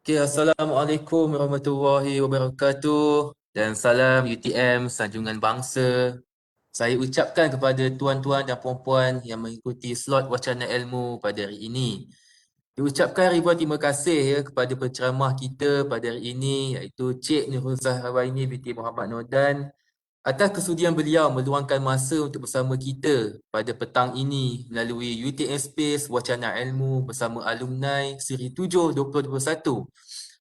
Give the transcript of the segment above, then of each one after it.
Okay, Assalamualaikum warahmatullahi wabarakatuh dan salam UTM Sanjungan Bangsa. Saya ucapkan kepada tuan-tuan dan puan-puan yang mengikuti slot wacana ilmu pada hari ini. Diucapkan ribuan terima kasih kepada penceramah kita pada hari ini iaitu Cik Nurul Zahrawaini binti Muhammad Nordan atas kesudian beliau meluangkan masa untuk bersama kita pada petang ini melalui UTM Space Wacana Ilmu bersama alumni Siri 7 2021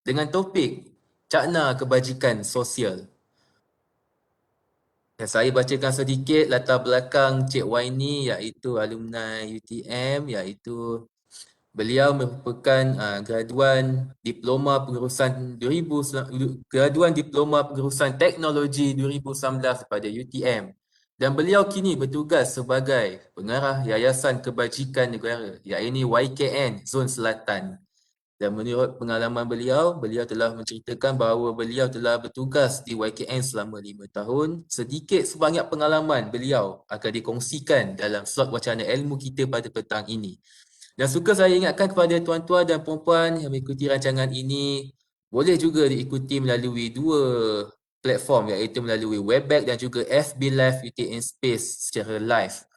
dengan topik Cakna Kebajikan Sosial. Dan saya bacakan sedikit latar belakang Cik Waini iaitu alumni UTM iaitu beliau merupakan graduan Diploma Pengurusan 2000 graduan Diploma Pengurusan Teknologi 2019 pada UTM dan beliau kini bertugas sebagai pengarah Yayasan Kebajikan Negara iaitu YKN Zon Selatan. Dan menurut pengalaman beliau, beliau telah menceritakan bahawa beliau telah bertugas di YKN selama 5 tahun. Sedikit sebanyak pengalaman beliau akan dikongsikan dalam slot wacana ilmu kita pada petang ini. Dan suka saya ingatkan kepada tuan-tuan dan puan-puan yang mengikuti rancangan ini, boleh juga diikuti melalui dua platform iaitu melalui Webex dan juga FB Live UTM Space secara live.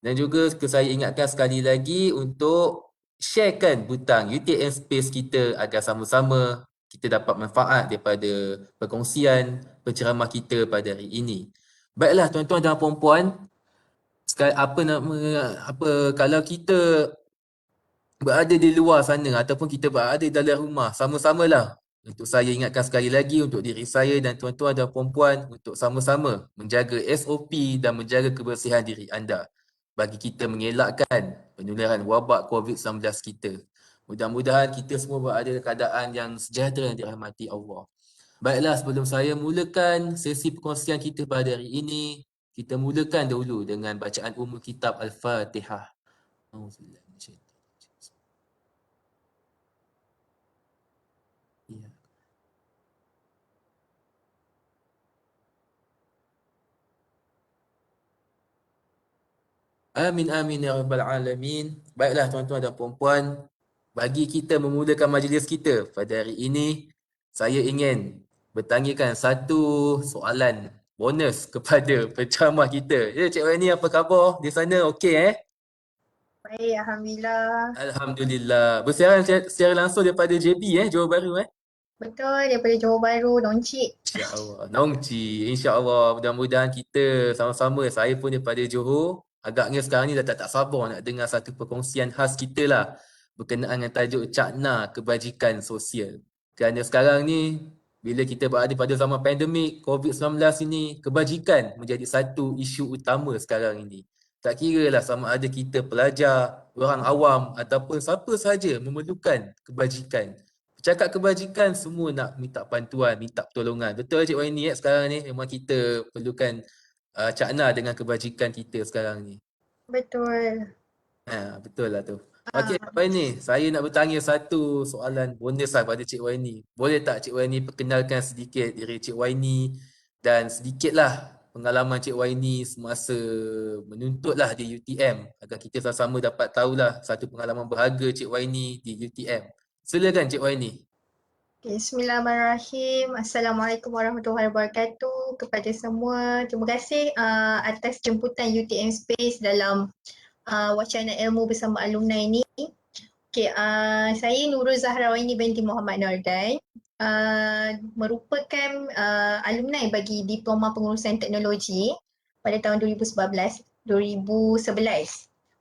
Dan juga saya ingatkan sekali lagi untuk sharekan butang UTM Space kita agar sama-sama kita dapat manfaat daripada perkongsian penceramah kita pada hari ini. Baiklah tuan-tuan dan puan-puan, kalau kita berada di luar sana ataupun kita berada dalam rumah, sama-samalah untuk saya ingatkan sekali lagi untuk diri saya dan tuan-tuan dan puan-puan untuk sama-sama menjaga SOP dan menjaga kebersihan diri anda bagi kita mengelakkan penularan wabak COVID-19 kita. Mudah-mudahan kita semua berada dalam keadaan yang sejahtera dan dirahmati Allah. Baiklah, sebelum saya mulakan sesi perkongsian kita pada hari ini, kita mulakan dahulu dengan bacaan umum kitab Al-Fatihah. Auzubillah minasyaitanir rajim. Ya. Amin amin ya rabbal alamin. Baiklah tuan-tuan dan puan-puan, bagi kita memulakan majlis kita pada hari ini, saya ingin bertanyakan satu soalan bonus kepada penceramah kita. Ya, Cik Wani, apa khabar di sana? Okey Baik, Alhamdulillah. Alhamdulillah. Bersiaran secara langsung daripada JB Johor Bahru Betul, daripada Johor Bahru, Doncik. InsyaAllah. Nongci. InsyaAllah. Mudah-mudahan kita sama-sama. Saya pun daripada Johor. Agaknya sekarang ni dah tak sabar nak dengar satu perkongsian khas kita lah. Berkenaan dengan tajuk Cakna Kebajikan Sosial. Kerana sekarang ni, bila kita berada pada zaman pandemik COVID-19 ini, kebajikan menjadi satu isu utama sekarang ini. Tak kira lah sama ada kita pelajar, orang awam ataupun siapa sahaja memerlukan kebajikan. Cakap kebajikan, semua nak minta bantuan, minta pertolongan. Betul Cik Waini sekarang ni? Memang kita perlukan cakna dengan kebajikan kita sekarang ni. Betul. Betul lah tu. Okey, Cik Ah, Waini, saya nak bertanya satu soalan bonus lah pada Cik Waini. Boleh tak Cik Waini perkenalkan sedikit diri Cik Waini dan sedikitlah pengalaman Cik Waini semasa menuntutlah di UTM agar kita sama-sama dapat tahulah satu pengalaman berharga Cik Waini di UTM. Silakan Cik Waini. Bismillahirrahmanirrahim. Assalamualaikum warahmatullahi wabarakatuh kepada semua. Terima kasih atas jemputan UTM Space dalam wacana ilmu bersama alumni ini. Okay, saya Nurul Zahrawaini binti Muhammad Nordan. Merupakan alumni bagi Diploma Pengurusan Teknologi pada tahun 2011.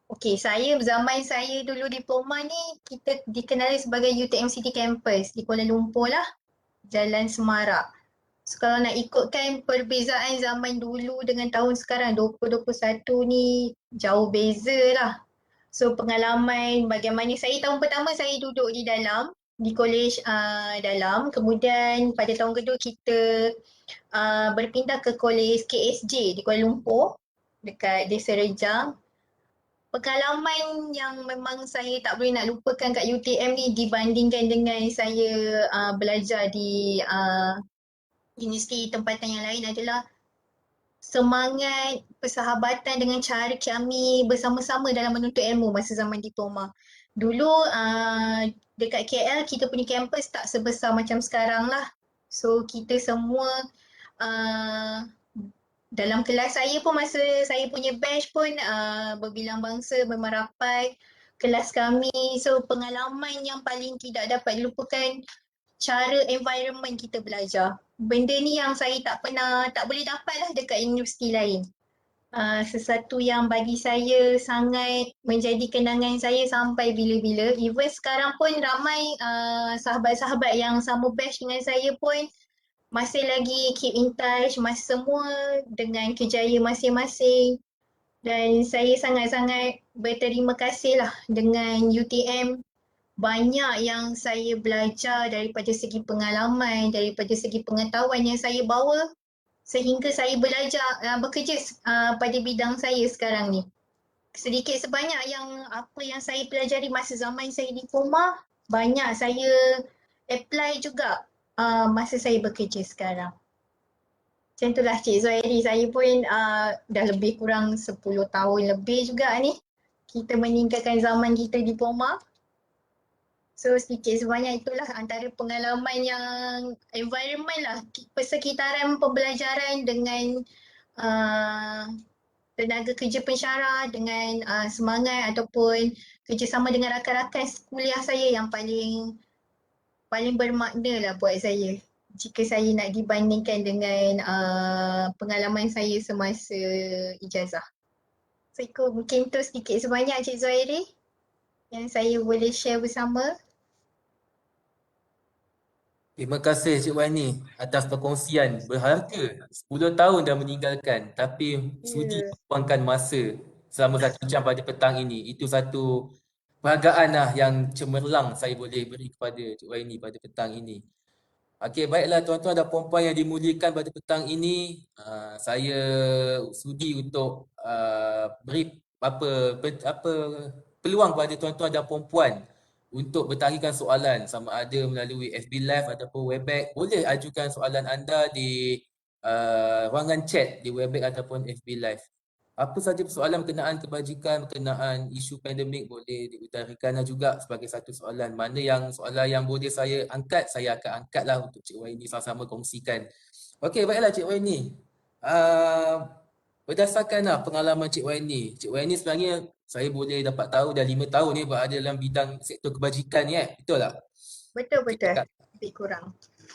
Okey, zaman saya dulu diploma ni kita dikenali sebagai UTM City Campus di Kuala Lumpur lah, Jalan Semarak. So kalau nak ikutkan perbezaan zaman dulu dengan tahun sekarang 2021 ni jauh beza lah. So pengalaman bagaimana tahun pertama saya duduk di dalam di college dalam, kemudian pada tahun kedua kita berpindah ke college KSJ di Kuala Lumpur dekat Desa Rejang. Pengalaman yang memang saya tak boleh nak lupakan kat UTM ni dibandingkan dengan saya belajar di universiti tempatan yang lain adalah semangat persahabatan dengan cara kami bersama-sama dalam menuntut ilmu masa zaman diploma. Dulu dekat KL kita punya kampus tak sebesar macam sekarang lah. So kita semua uh, dalam kelas saya pun masa saya punya batch pun berbilang bangsa memang rapat kelas kami. So pengalaman yang paling tidak dapat dilupakan cara environment kita belajar. Benda ni yang saya tak boleh dapat lah dekat universiti lain. Sesuatu yang bagi saya sangat menjadi kenangan saya sampai bila-bila. Even sekarang pun ramai sahabat-sahabat yang sama batch dengan saya pun masih lagi keep in touch, masih semua dengan kerjaya masing-masing. Dan saya sangat-sangat berterima kasih lah dengan UTM. Banyak yang saya belajar daripada segi pengalaman, daripada segi pengetahuan yang saya bawa sehingga saya belajar bekerja pada bidang saya sekarang ni. Sedikit sebanyak yang apa yang saya pelajari masa zaman saya diploma, banyak saya apply juga masa saya bekerja sekarang. Macam itulah Cik Zuhairi, saya pun dah lebih kurang 10 tahun lebih juga ni kita meninggalkan zaman kita diploma. So sedikit sebanyak itulah antara pengalaman yang environment lah, persekitaran pembelajaran dengan tenaga kerja pensyarah, dengan semangat ataupun kerjasama dengan rakan-rakan kuliah saya yang paling bermakna lah buat saya. Jika saya nak dibandingkan dengan pengalaman saya semasa ijazah. So mungkin tu sedikit sebanyak Cik Zuhairi yang saya boleh share bersama. Terima kasih Cik Wani atas perkongsian berharga. 10 tahun dah meninggalkan tapi sudi Ya. meluangkan masa selama 1 jam pada petang ini. Itu satu penghargaan lah yang cemerlang saya boleh beri kepada Cik Wani pada petang ini. Okey, baiklah tuan-tuan dan puan-puan yang dimuliakan pada petang ini, saya sudi untuk beri apa peluang kepada tuan-tuan dan puan-puan untuk bertanya soalan sama ada melalui FB Live ataupun Webex. Boleh ajukan soalan anda di ruangan chat di Webex ataupun FB Live. Apa saja persoalan berkenaan kebajikan, berkenaan isu pandemik boleh diutarakan juga sebagai satu soalan. Mana yang soalan yang boleh saya angkat, saya akan angkatlah untuk Cik Waini sama-sama kongsikan. Okey, baiklah Cik Waini. Berdasarkan pengalaman Cik Waini. Cik Waini sebenarnya saya boleh dapat tahu dah 5 tahun ni berada dalam bidang sektor kebajikan ni betul tak? Okey, Betul-betul, lebih kurang.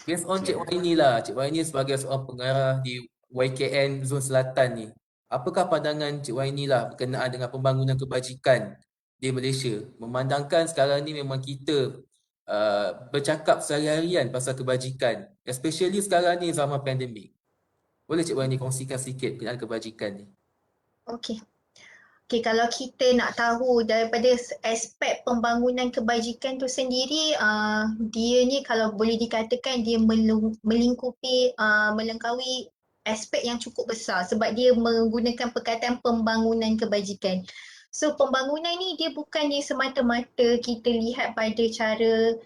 based on Cik Waini lah, Cik Waini sebagai seorang pengarah di YKN Zon Selatan ni, apakah pandangan Cik Waini lah berkenaan dengan pembangunan kebajikan di Malaysia? Memandangkan sekarang ni memang kita bercakap sehari-harian pasal kebajikan, especially sekarang ni zaman pandemik. Boleh Cik Waini kongsikan sikit berkenaan kebajikan ni? Okey. Okay, kalau kita nak tahu daripada aspek pembangunan kebajikan tu sendiri, dia ni kalau boleh dikatakan dia melingkupi, melengkaui aspek yang cukup besar sebab dia menggunakan perkataan pembangunan kebajikan. So pembangunan ni dia bukannya semata-mata kita lihat pada cara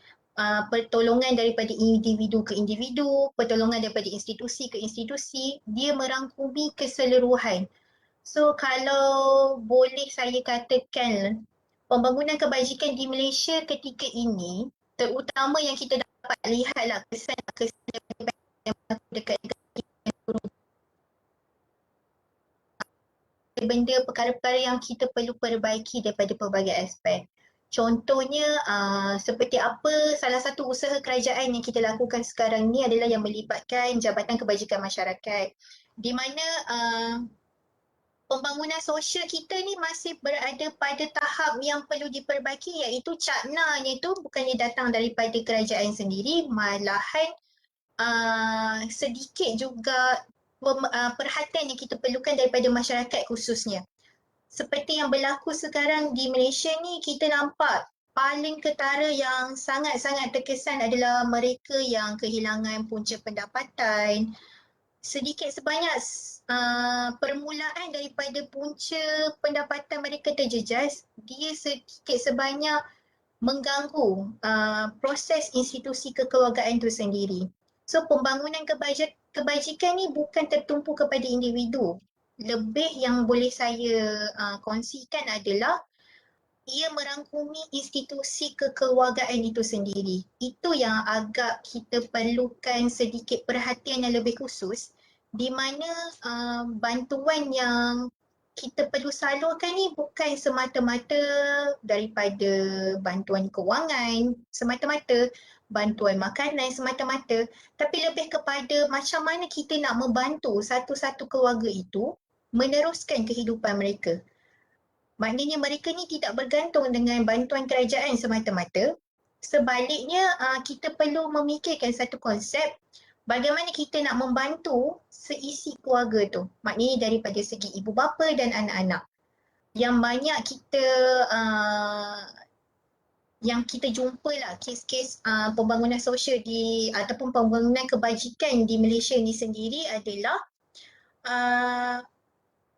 pertolongan daripada individu ke individu, pertolongan daripada institusi ke institusi, dia merangkumi keseluruhan. So kalau boleh saya katakan pembangunan kebajikan di Malaysia ketika ini terutama yang kita dapat lihatlah kesan-kesan yang dekat benda perkara-perkara yang kita perlu perbaiki daripada pelbagai aspek. Contohnya seperti apa salah satu usaha kerajaan yang kita lakukan sekarang ni adalah yang melibatkan Jabatan Kebajikan Masyarakat di mana pembangunan sosial kita ni masih berada pada tahap yang perlu diperbaiki iaitu caknanya itu bukannya datang daripada kerajaan sendiri malahan sedikit juga perhatian yang kita perlukan daripada masyarakat khususnya. Seperti yang berlaku sekarang di Malaysia ni kita nampak paling ketara yang sangat-sangat terkesan adalah mereka yang kehilangan punca pendapatan, sedikit sebanyak permulaan daripada punca pendapatan mereka terjejas, dia sedikit sebanyak mengganggu proses institusi kekeluargaan itu sendiri. So pembangunan kebajikan ni bukan tertumpu kepada individu. Lebih yang boleh saya kongsikan adalah ia merangkumi institusi kekeluargaan itu sendiri. Itu yang agak kita perlukan sedikit perhatian yang lebih khusus, di mana bantuan yang kita perlu salurkan ni bukan semata-mata daripada bantuan kewangan semata-mata, bantuan makanan semata-mata, tapi lebih kepada macam mana kita nak membantu satu-satu keluarga itu meneruskan kehidupan mereka. Maknanya mereka ni tidak bergantung dengan bantuan kerajaan semata-mata. Sebaliknya, kita perlu memikirkan satu konsep bagaimana kita nak membantu seisi keluarga tu. Maknanya daripada segi ibu bapa dan anak-anak. Yang banyak kita yang kita jumpa lah kes-kes pembangunan sosial ataupun pembangunan kebajikan di Malaysia ni sendiri adalah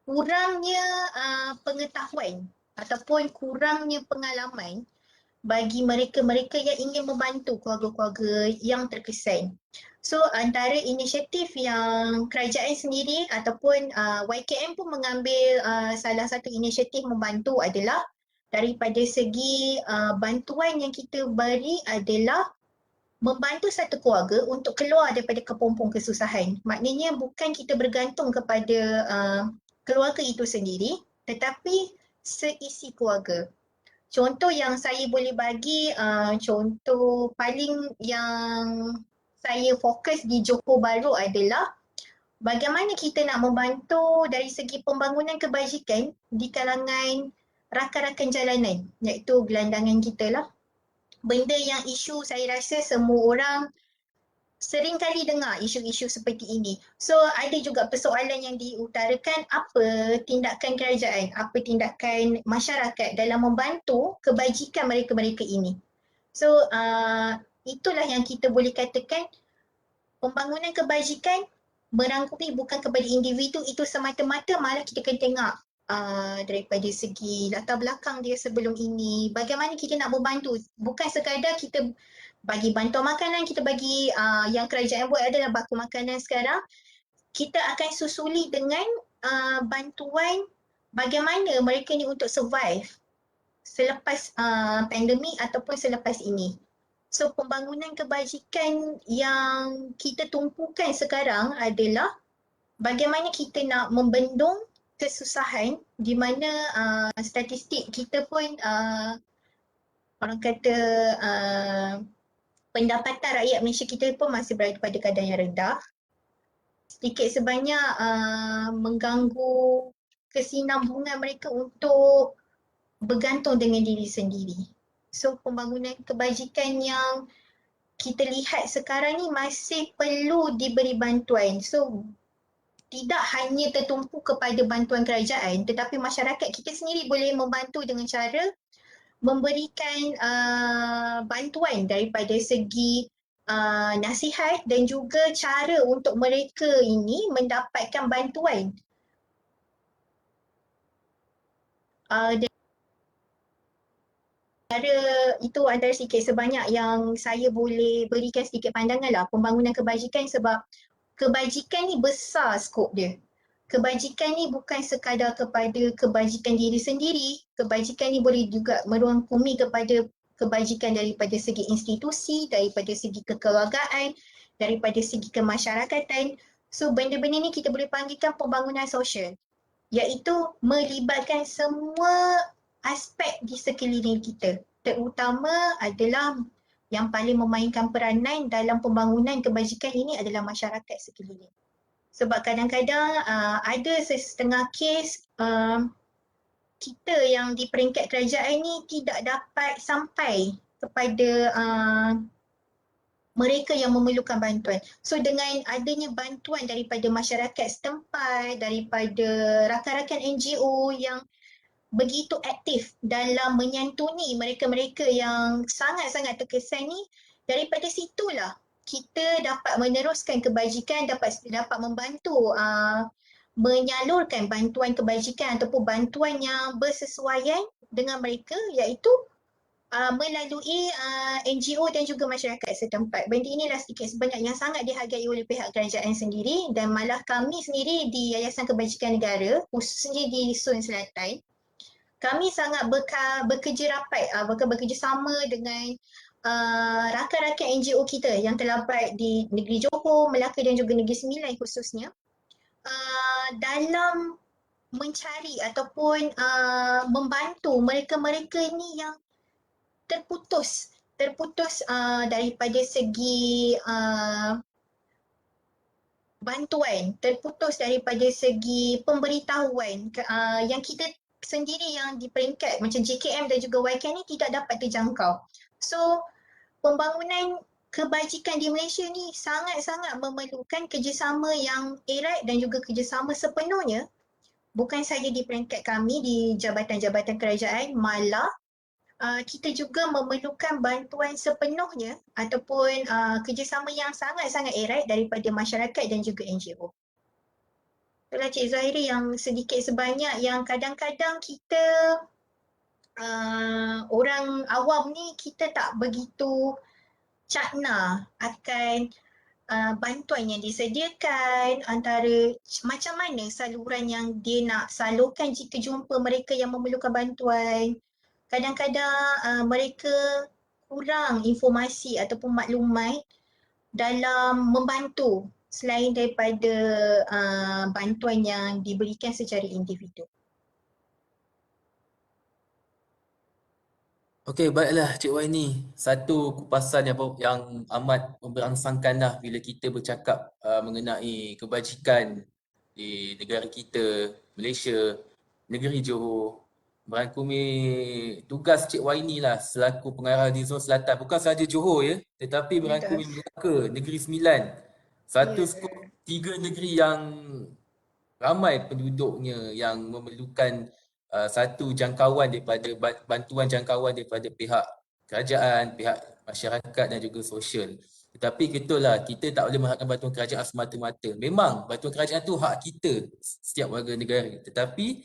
kurangnya pengetahuan ataupun kurangnya pengalaman bagi mereka-mereka yang ingin membantu keluarga-keluarga yang terkesan. So antara inisiatif yang kerajaan sendiri ataupun YKM pun mengambil salah satu inisiatif membantu adalah daripada segi bantuan yang kita beri adalah membantu satu keluarga untuk keluar daripada kepompong kesusahan. Maknanya bukan kita bergantung kepada keluarga itu sendiri, tetapi seisi keluarga. Contoh yang saya boleh bagi, contoh paling yang saya fokus di Johor Bahru adalah bagaimana kita nak membantu dari segi pembangunan kebajikan di kalangan rakan-rakan jalanan, iaitu gelandangan kita lah. Benda yang isu saya rasa semua orang sering kali dengar isu-isu seperti ini. So ada juga persoalan yang diutarakan, apa tindakan kerajaan, apa tindakan masyarakat dalam membantu kebajikan mereka-mereka ini. So itulah yang kita boleh katakan pembangunan kebajikan merangkumi bukan kepada individu itu semata-mata, malah kita kena tengok daripada segi latar belakang dia sebelum ini, bagaimana kita nak membantu. Bukan sekadar kita bagi bantuan makanan, kita bagi yang kerajaan buat adalah baku makanan sekarang, kita akan susuli dengan bantuan bagaimana mereka ni untuk survive selepas pandemik ataupun selepas ini. So pembangunan kebajikan yang kita tumpukan sekarang adalah bagaimana kita nak membendung kesusahan di mana statistik kita pun orang kata pendapatan rakyat Malaysia kita pun masih berada pada kadar yang rendah. Sedikit sebanyak mengganggu kesinambungan mereka untuk bergantung dengan diri sendiri. So pembangunan kebajikan yang kita lihat sekarang ni masih perlu diberi bantuan. So tidak hanya tertumpu kepada bantuan kerajaan, tetapi masyarakat kita sendiri boleh membantu dengan cara memberikan bantuan daripada segi nasihat dan juga cara untuk mereka ini mendapatkan bantuan. Itu antara sikit sebanyak yang saya boleh berikan sedikit pandangan lah pembangunan kebajikan, sebab kebajikan ni besar skop dia. Kebajikan ni bukan sekadar kepada kebajikan diri sendiri, kebajikan ni boleh juga merangkumi kepada kebajikan daripada segi institusi, daripada segi kekeluargaan, daripada segi kemasyarakatan. So benda-benda ni kita boleh panggilkan pembangunan sosial, iaitu melibatkan semua aspek di sekeliling kita. Terutama adalah yang paling memainkan peranan dalam pembangunan kebajikan ini adalah masyarakat sekeliling. Sebab kadang-kadang ada setengah kes kita yang di peringkat kerajaan ni tidak dapat sampai kepada mereka yang memerlukan bantuan. So dengan adanya bantuan daripada masyarakat setempat, daripada rakan-rakan NGO yang begitu aktif dalam menyantuni mereka-mereka yang sangat-sangat terkesan ni, daripada situlah kita dapat meneruskan kebajikan, dapat membantu menyalurkan bantuan kebajikan ataupun bantuan yang bersesuaian dengan mereka, iaitu melalui NGO dan juga masyarakat setempat. Benda inilah sedikit sebanyak yang sangat dihargai oleh pihak kerajaan sendiri, dan malah kami sendiri di Yayasan Kebajikan Negara, khususnya di Sun Selatan, kami sangat bekerja rapat, bekerja sama dengan rakan-rakan NGO kita yang terdapat di negeri Johor, Melaka dan juga Negeri Sembilan khususnya, dalam mencari ataupun membantu mereka-mereka ini yang terputus daripada segi bantuan, terputus daripada segi pemberitahuan yang kita sendiri yang di peringkat macam JKM dan juga YK ni tidak dapat terjangkau. So, pembangunan kebajikan di Malaysia ni sangat-sangat memerlukan kerjasama yang erat dan juga kerjasama sepenuhnya, bukan saja di peringkat kami di jabatan-jabatan kerajaan, malah kita juga memerlukan bantuan sepenuhnya ataupun kerjasama yang sangat-sangat erat daripada masyarakat dan juga NGO. Itulah Cik Zahiri yang sedikit sebanyak yang kadang-kadang kita orang awam ni kita tak begitu cakna akan bantuan yang disediakan, antara macam mana saluran yang dia nak salurkan jika jumpa mereka yang memerlukan bantuan. Kadang-kadang mereka kurang informasi ataupun maklumat dalam membantu selain daripada bantuan yang diberikan secara individu. Okey, baiklah Cik Waini. Satu kupasan yang amat memberangsangkan lah bila kita bercakap mengenai kebajikan di negara kita, Malaysia, negeri Johor. Merangkumi tugas Cik Waini lah selaku pengarah di Zon Selatan. Bukan sahaja Johor ya, tetapi merangkumi Melaka, Negeri Sembilan. Satu skop 3 negeri yang ramai penduduknya yang memerlukan satu jangkauan daripada bantuan jangkauan daripada pihak kerajaan, pihak masyarakat dan juga sosial. Tetapi itulah, kita tak boleh mengharapkan bantuan kerajaan semata-mata. Memang bantuan kerajaan tu hak kita setiap warga negara. Tetapi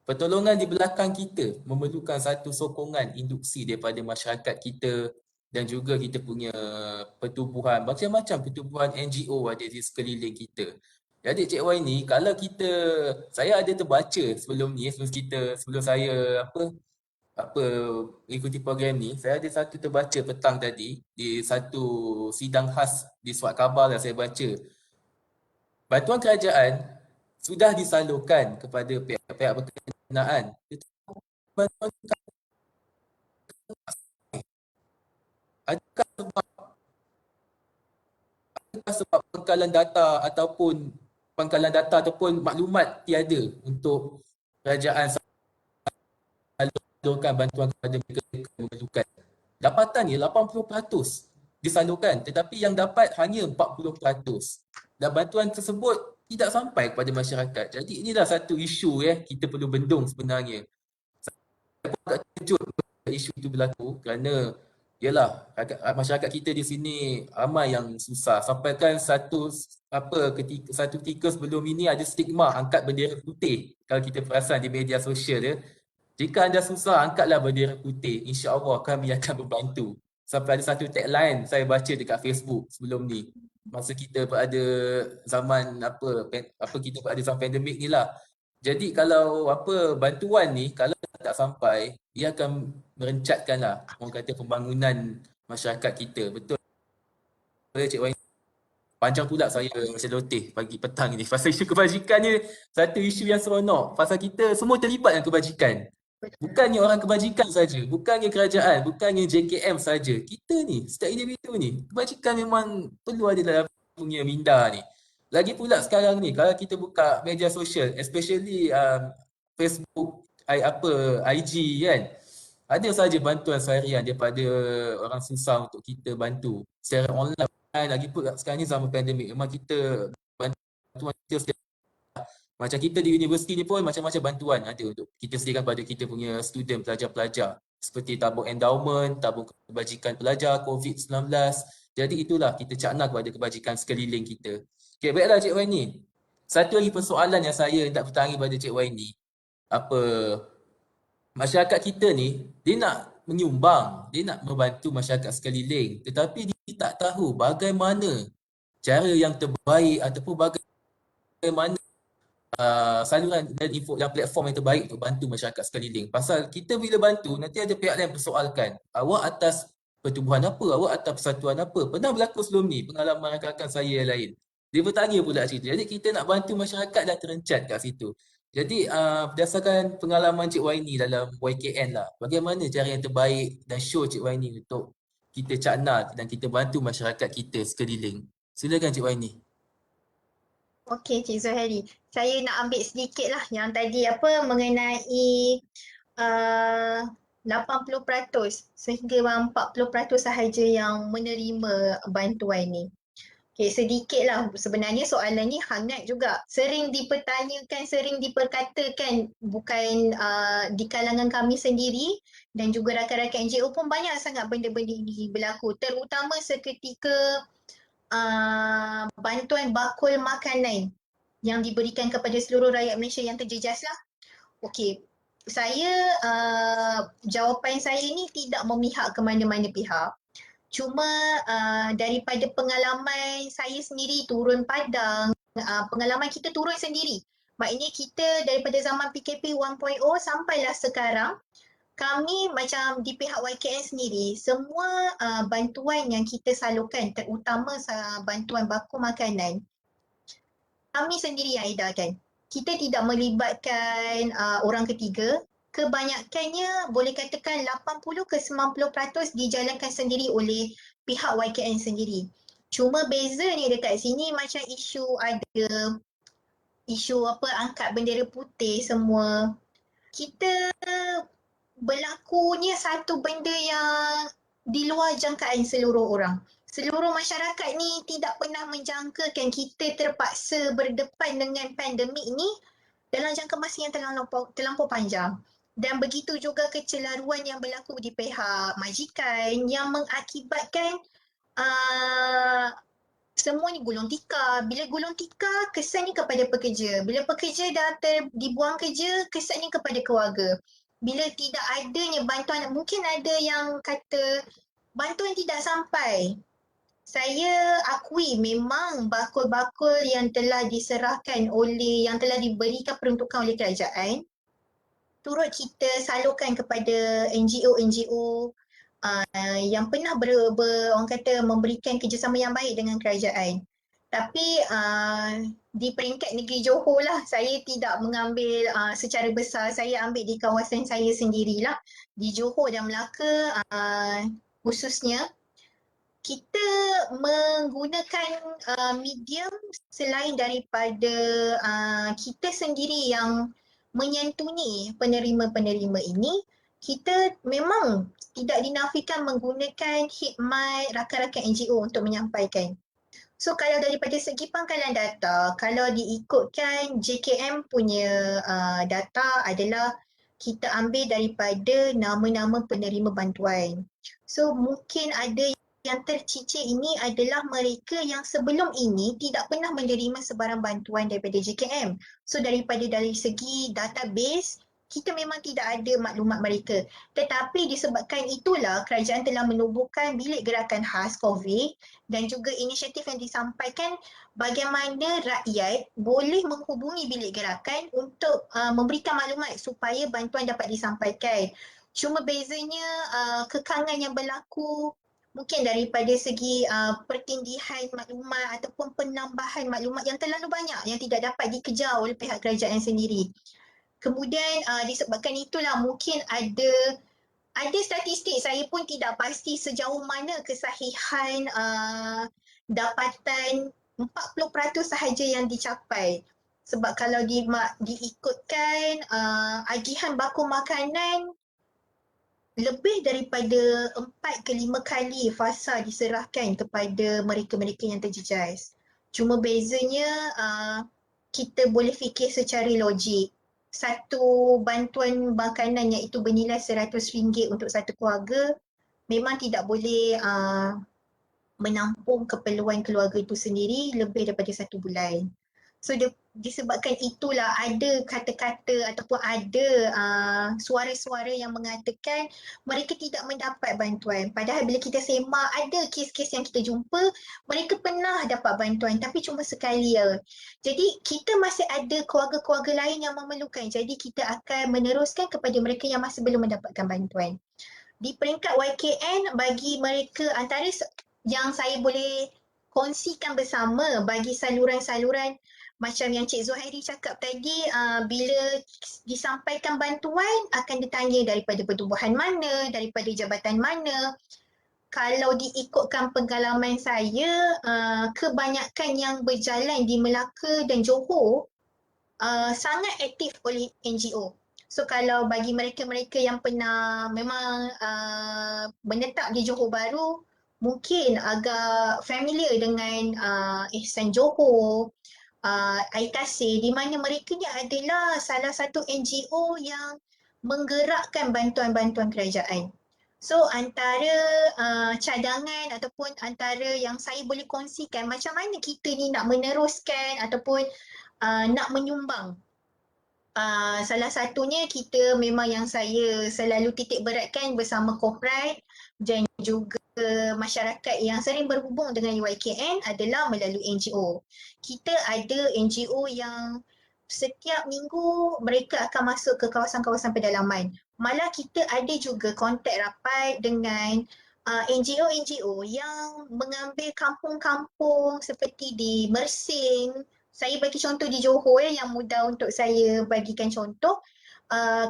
pertolongan di belakang kita memerlukan satu sokongan induksi daripada masyarakat kita dan juga kita punya pertubuhan, macam-macam pertubuhan NGO ada di sekeliling kita. Jadi Cik Wai ni, kalau saya ada terbaca sebelum saya mengikuti program ni, saya ada satu terbaca petang tadi di satu sidang khas di Surat Khabar yang saya baca. Bantuan kerajaan sudah disalurkan kepada pihak-pihak berkenaan. Bantuan adakah sebab pangkalan data ataupun maklumat tiada untuk kerajaan salurkan bantuan kepada mereka yang memerlukan. Dapatannya 80% disalurkan, tetapi yang dapat hanya 40%. Dan bantuan tersebut tidak sampai kepada masyarakat. Jadi inilah satu isu kita perlu bendung sebenarnya. Saya pun agak terkejut isu itu berlaku kerana yalah masyarakat kita di sini ramai yang susah. Sampaikan satu ketika sebelum ini ada stigma angkat bendera putih. Kalau kita perasan di media sosial jika anda susah, angkatlah bendera putih. InsyaAllah kami akan membantu. Sampai ada satu tagline saya baca dekat Facebook sebelum ni. Masa kita berada zaman kita berada zaman pandemik ni lah. Jadi kalau bantuan ni kalau tak sampai, ia akan merencatkan lah orang kata pembangunan masyarakat kita. Betul Cik Wai? Panjang pula saya seloteh pagi petang ni. Pasal isu kebajikan ni satu isu yang seronok. Pasal kita semua terlibat dengan kebajikan. Bukannya orang kebajikan saja, bukannya kerajaan, bukannya JKM saja. Kita ni, setiap individu ni, kebajikan memang perlu ada dalam punya minda ni. Lagi pula sekarang ni, kalau kita buka media sosial, especially Facebook, IG kan, ada saja bantuan seharian daripada orang susah untuk kita bantu secara online. Lagi pula sekarang ni zaman pandemik, memang kita bantuan kita macam kita di universiti ni pun macam-macam bantuan ada untuk kita sediakan pada kita punya student pelajar-pelajar. Seperti tabung endowment, tabung kebajikan pelajar, COVID-19. Jadi itulah kita cakna kepada kebajikan sekeliling kita. Okay, baiklah Cik Waini. Satu lagi persoalan yang saya nak bertanya pada Cik Waini. Masyarakat kita ni, dia nak menyumbang, dia nak membantu masyarakat sekeliling. Tetapi dia tak tahu bagaimana cara yang terbaik ataupun bagaimana saluran dan info dan platform yang terbaik untuk bantu masyarakat sekeliling. Pasal kita bila bantu, nanti ada pihak lain persoalkan, awak atas pertubuhan apa, awak atas persatuan apa, pernah berlaku sebelum ni, pengalaman rakan-rakan saya yang lain. Dia bertanya pula cerita. Jadi kita nak bantu masyarakat dah terencat kat situ. Jadi berdasarkan pengalaman Cik Waini dalam YKN lah, bagaimana cara yang terbaik dan show Cik Waini untuk kita cakna dan kita bantu masyarakat kita sekeliling. Silakan Cik Waini. Okey, Cik Zuhairi. Saya nak ambil sedikit lah yang tadi apa mengenai uh, 80% sehingga 40% sahaja yang menerima bantuan ni. Okey, sedikit lah. Sebenarnya soalan ni hangat juga. Sering dipertanyakan, sering diperkatakan bukan di kalangan kami sendiri dan juga rakan-rakan NGO pun banyak sangat benda-benda ini berlaku. Terutama seketika bantuan bakul makanan yang diberikan kepada seluruh rakyat Malaysia yang terjejas lah. Okey, jawapan saya ni tidak memihak ke mana-mana pihak. Cuma daripada pengalaman saya sendiri turun padang, pengalaman kita turun sendiri. Maknanya kita daripada zaman PKP 1.0 sampailah sekarang, kami macam di pihak YKN sendiri, semua bantuan yang kita salurkan, terutama bantuan bakul makanan, kami sendiri yang edarkan. Kita tidak melibatkan orang ketiga. Kebanyakannya boleh katakan 80 ke 90% dijalankan sendiri oleh pihak YKN sendiri. Cuma beza ni dekat sini macam isu apa angkat bendera putih semua. Kita berlakunya satu benda yang di luar jangkaan seluruh orang. Seluruh masyarakat ni tidak pernah menjangkakan kita terpaksa berdepan dengan pandemik ni dalam jangka masa yang terlampau panjang. Dan begitu juga kecelaruan yang berlaku di pihak majikan yang mengakibatkan semua ni gulung tikar. Bila gulung tikar, kesannya kepada pekerja. Bila pekerja dah dibuang kerja, kesannya kepada keluarga. Bila tidak adanya bantuan, mungkin ada yang kata bantuan tidak sampai. Saya akui memang bakul-bakul yang telah diserahkan yang telah diberikan peruntukan oleh kerajaan, turut kita salurkan kepada NGO-NGO yang pernah orang kata memberikan kerjasama yang baik dengan kerajaan. Tapi di peringkat negeri Johor lah, saya tidak mengambil secara besar, saya ambil di kawasan saya sendirilah. Di Johor dan Melaka khususnya, kita menggunakan medium selain daripada kita sendiri yang menyantuni penerima-penerima ini, kita memang tidak dinafikan menggunakan khidmat rakan-rakan NGO untuk menyampaikan. So kalau daripada segi pangkalan data, kalau diikutkan JKM punya data adalah kita ambil daripada nama-nama penerima bantuan. So mungkin ada yang tercicir ini adalah mereka yang sebelum ini tidak pernah menerima sebarang bantuan daripada JKM. So dari segi database, kita memang tidak ada maklumat mereka. Tetapi disebabkan itulah kerajaan telah menubuhkan bilik gerakan khas COVID dan juga inisiatif yang disampaikan bagaimana rakyat boleh menghubungi bilik gerakan untuk memberikan maklumat supaya bantuan dapat disampaikan. Cuma bezanya kekangan yang berlaku mungkin daripada segi pertindihan maklumat ataupun penambahan maklumat yang terlalu banyak yang tidak dapat dikejar oleh pihak kerajaan sendiri. Kemudian disebabkan itulah mungkin ada statistik, saya pun tidak pasti sejauh mana kesahihan dapatan 40% sahaja yang dicapai. Sebab kalau diikutkan agihan bakul makanan lebih daripada 4 ke 5 kali fasa diserahkan kepada mereka-mereka yang terjejas. Cuma bezanya kita boleh fikir secara logik. Satu bantuan makanan iaitu bernilai RM100 untuk satu keluarga memang tidak boleh menampung keperluan keluarga itu sendiri lebih daripada 1 bulan. So disebabkan itulah ada kata-kata ataupun ada suara-suara yang mengatakan mereka tidak mendapat bantuan. Padahal bila kita semak ada kes-kes yang kita jumpa, mereka pernah dapat bantuan tapi cuma sekali ya. Jadi kita masih ada keluarga-keluarga lain yang memerlukan. Jadi kita akan meneruskan kepada mereka yang masih belum mendapatkan bantuan. Di peringkat YKN bagi mereka antara yang saya boleh kongsikan bersama bagi saluran-saluran macam yang Cik Zuhairi cakap tadi, bila disampaikan bantuan akan ditanya daripada pertubuhan mana, daripada jabatan mana. Kalau diikutkan pengalaman saya, kebanyakan yang berjalan di Melaka dan Johor sangat aktif oleh NGO. So kalau bagi mereka-mereka yang pernah memang menetap di Johor Bahru, mungkin agak familiar dengan Ihsan Johor, Aitasir, di mana mereka ni adalah salah satu NGO yang menggerakkan bantuan-bantuan kerajaan. So antara cadangan ataupun antara yang saya boleh kongsikan macam mana kita ni nak meneruskan ataupun nak menyumbang. Salah satunya kita memang yang saya selalu titik beratkan bersama korporat dan juga masyarakat yang sering berhubung dengan YKN adalah melalui NGO. Kita ada NGO yang setiap minggu mereka akan masuk ke kawasan-kawasan pedalaman. Malah kita ada juga kontak rapat dengan NGO-NGO yang mengambil kampung-kampung seperti di Mersing. Saya bagi contoh di Johor yang mudah untuk saya bagikan contoh.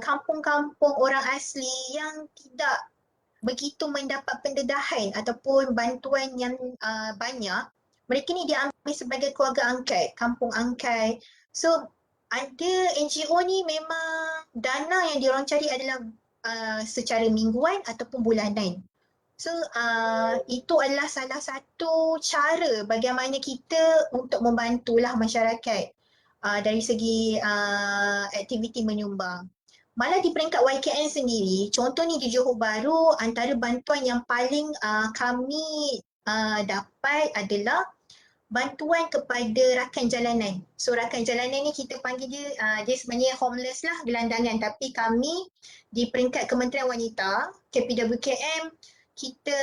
Kampung-kampung orang asli yang tidak begitu mendapat pendedahan ataupun bantuan yang banyak, mereka ni diambil sebagai keluarga angkat, kampung angkat. So ada NGO ni memang dana yang diorang cari adalah secara mingguan ataupun bulanan. So itu adalah salah satu cara bagaimana kita untuk membantulah masyarakat dari segi aktiviti menyumbang. Malah di peringkat YKN sendiri, contoh ni di Johor Bahru, antara bantuan yang paling kami dapat adalah bantuan kepada rakan jalanan. So rakan jalanan ni kita panggil dia sebenarnya homeless lah, gelandangan. Tapi kami di peringkat Kementerian Wanita, KPWKM, kita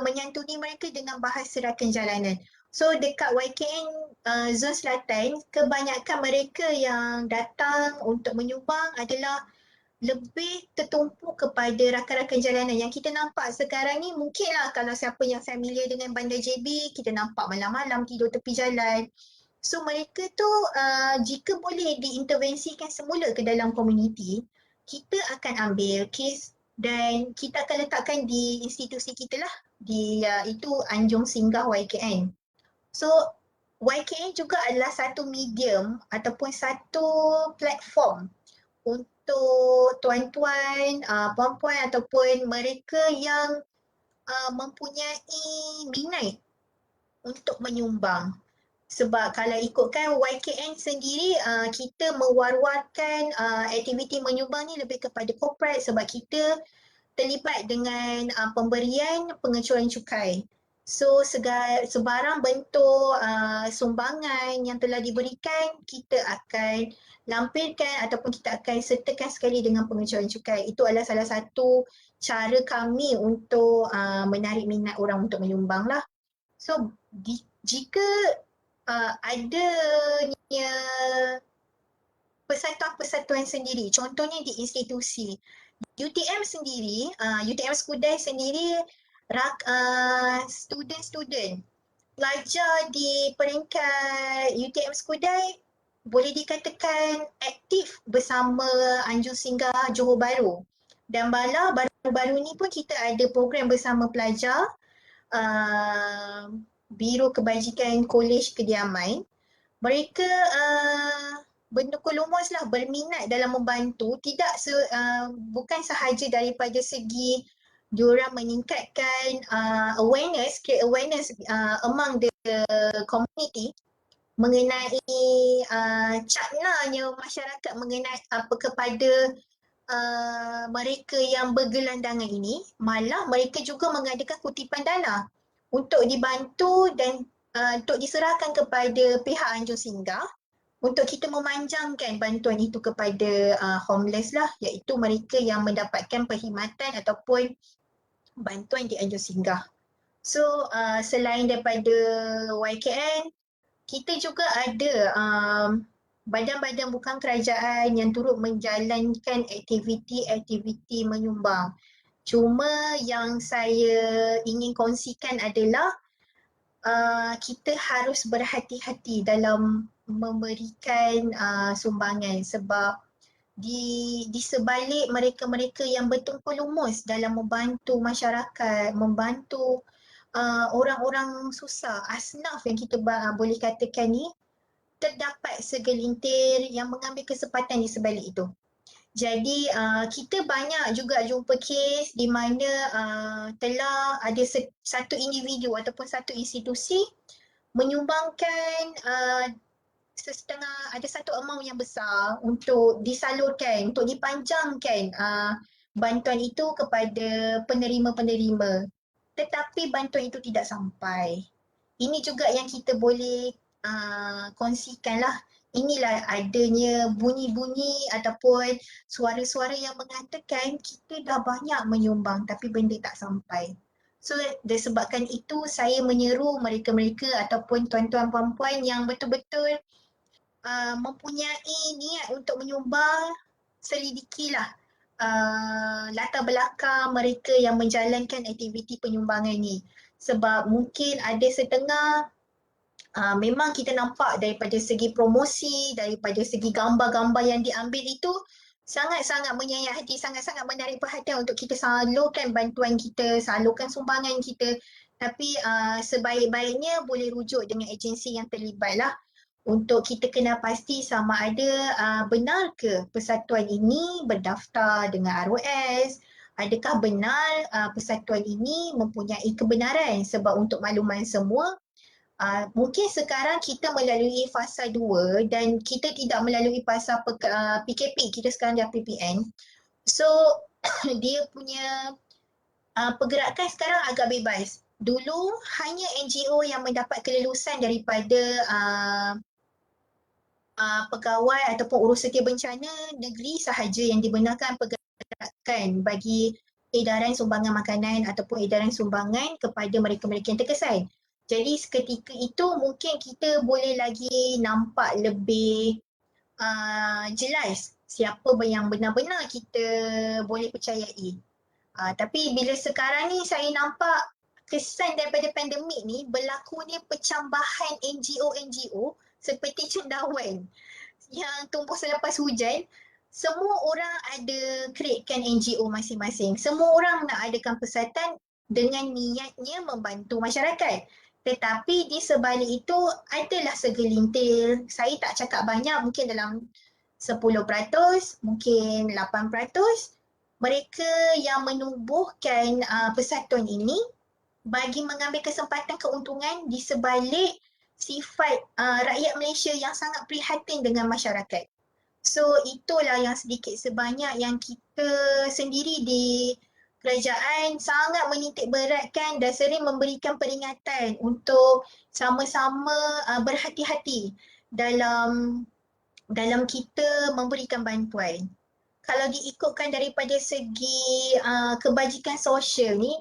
menyantuni mereka dengan bahasa rakan jalanan. So dekat YKN Zon Selatan, kebanyakan mereka yang datang untuk menyumbang adalah lebih tertumpu kepada rakan-rakan jalanan. Yang kita nampak sekarang ni mungkinlah kalau siapa yang familiar dengan Bandar JB, kita nampak malam-malam tidur tepi jalan. So mereka tu jika boleh diintervensikan semula ke dalam komuniti, kita akan ambil kes dan kita akan letakkan di institusi kita lah, di itu Anjung Singgah YKN. So YKN juga adalah satu medium ataupun satu platform untuk tuan-tuan, puan-puan ataupun mereka yang mempunyai minat untuk menyumbang. Sebab kalau ikutkan YKN sendiri, kita mewar-warkan aktiviti menyumbang ni lebih kepada korporat sebab kita terlibat dengan pemberian pengecualian cukai. So sebarang bentuk sumbangan yang telah diberikan, kita akan lampirkan ataupun kita akan sertakan sekali dengan pengecualian cukai. Itu adalah salah satu cara kami untuk menarik minat orang untuk menyumbang lah. So jika adanya persatuan-persatuan sendiri, contohnya di institusi, UTM sendiri, UTM Skudai sendiri, student-student pelajar di peringkat UTM Skudai boleh dikatakan aktif bersama Anjung Singgah Johor Bahru. Dan malah baru-baru ni pun kita ada program bersama pelajar Biro Kebajikan Kolej Kediaman. Mereka bernukul lumus lah, berminat dalam membantu, tidak bukan sahaja daripada segi diorang meningkatkan awareness, create awareness among the community mengenai caknanya masyarakat mengenai kepada mereka yang bergelandangan ini, malah mereka juga mengadakan kutipan dana untuk dibantu dan untuk diserahkan kepada pihak Anjung Singgah untuk kita memanjangkan bantuan itu kepada homeless lah, iaitu mereka yang mendapatkan perkhidmatan ataupun bantuan di anjung singgah. So selain daripada YKN, kita juga ada badan-badan bukan kerajaan yang turut menjalankan aktiviti-aktiviti menyumbang. Cuma yang saya ingin kongsikan adalah kita harus berhati-hati dalam memberikan sumbangan sebab di sebalik mereka-mereka yang bertumpul lumus dalam membantu masyarakat, membantu orang-orang susah, asnaf yang kita boleh katakan ni, terdapat segelintir yang mengambil kesempatan di sebalik itu. Jadi kita banyak juga jumpa kes di mana telah ada satu individu ataupun satu institusi menyumbangkan ada satu amount yang besar untuk disalurkan, untuk dipanjangkan bantuan itu kepada penerima-penerima. Tetapi bantuan itu tidak sampai. Ini juga yang kita boleh kongsikan lah. Inilah adanya bunyi-bunyi ataupun suara-suara yang mengatakan kita dah banyak menyumbang tapi benda tak sampai. So disebabkan itu saya menyeru mereka-mereka ataupun tuan-tuan puan-puan yang betul-betul mempunyai niat untuk menyumbang, selidikilah latar belakang mereka yang menjalankan aktiviti penyumbangan ni. Sebab mungkin ada setengah memang kita nampak daripada segi promosi, daripada segi gambar-gambar yang diambil itu sangat-sangat menyayat hati, sangat-sangat menarik perhatian untuk kita salurkan bantuan kita, salurkan sumbangan kita. Tapi sebaik-baiknya boleh rujuk dengan agensi yang terlibat lah untuk kita kena pasti sama ada benar ke persatuan ini berdaftar dengan ROS, adakah benar persatuan ini mempunyai kebenaran sebab untuk makluman semua mungkin sekarang kita melalui fasa 2 dan kita tidak melalui fasa PKP, kita sekarang dah PPN. So dia punya pergerakan sekarang agak bebas. Dulu hanya NGO yang mendapat kelulusan daripada pegawai ataupun urus setia bencana negeri sahaja yang dibenarkan pergerakan bagi edaran sumbangan makanan ataupun edaran sumbangan kepada mereka-mereka yang terkesan. Jadi seketika itu mungkin kita boleh lagi nampak lebih jelas siapa yang benar-benar kita boleh percayai. Tapi bila sekarang ni saya nampak kesan daripada pandemik ni berlakunya pencambahan NGO-NGO seperti cendawan yang tumbuh selepas hujan. Semua orang ada createkan NGO masing-masing. Semua orang nak adakan persatuan dengan niatnya membantu masyarakat. Tetapi di sebalik itu adalah segelintir, saya tak cakap banyak, mungkin dalam 10%, mungkin 8%, mereka yang menubuhkan persatuan ini bagi mengambil kesempatan keuntungan di sebalik sifat rakyat Malaysia yang sangat prihatin dengan masyarakat. So itulah yang sedikit sebanyak yang kita sendiri di kerajaan sangat menitik beratkan dan sering memberikan peringatan untuk sama-sama berhati-hati dalam kita memberikan bantuan. Kalau diikutkan daripada segi kebajikan sosial ni,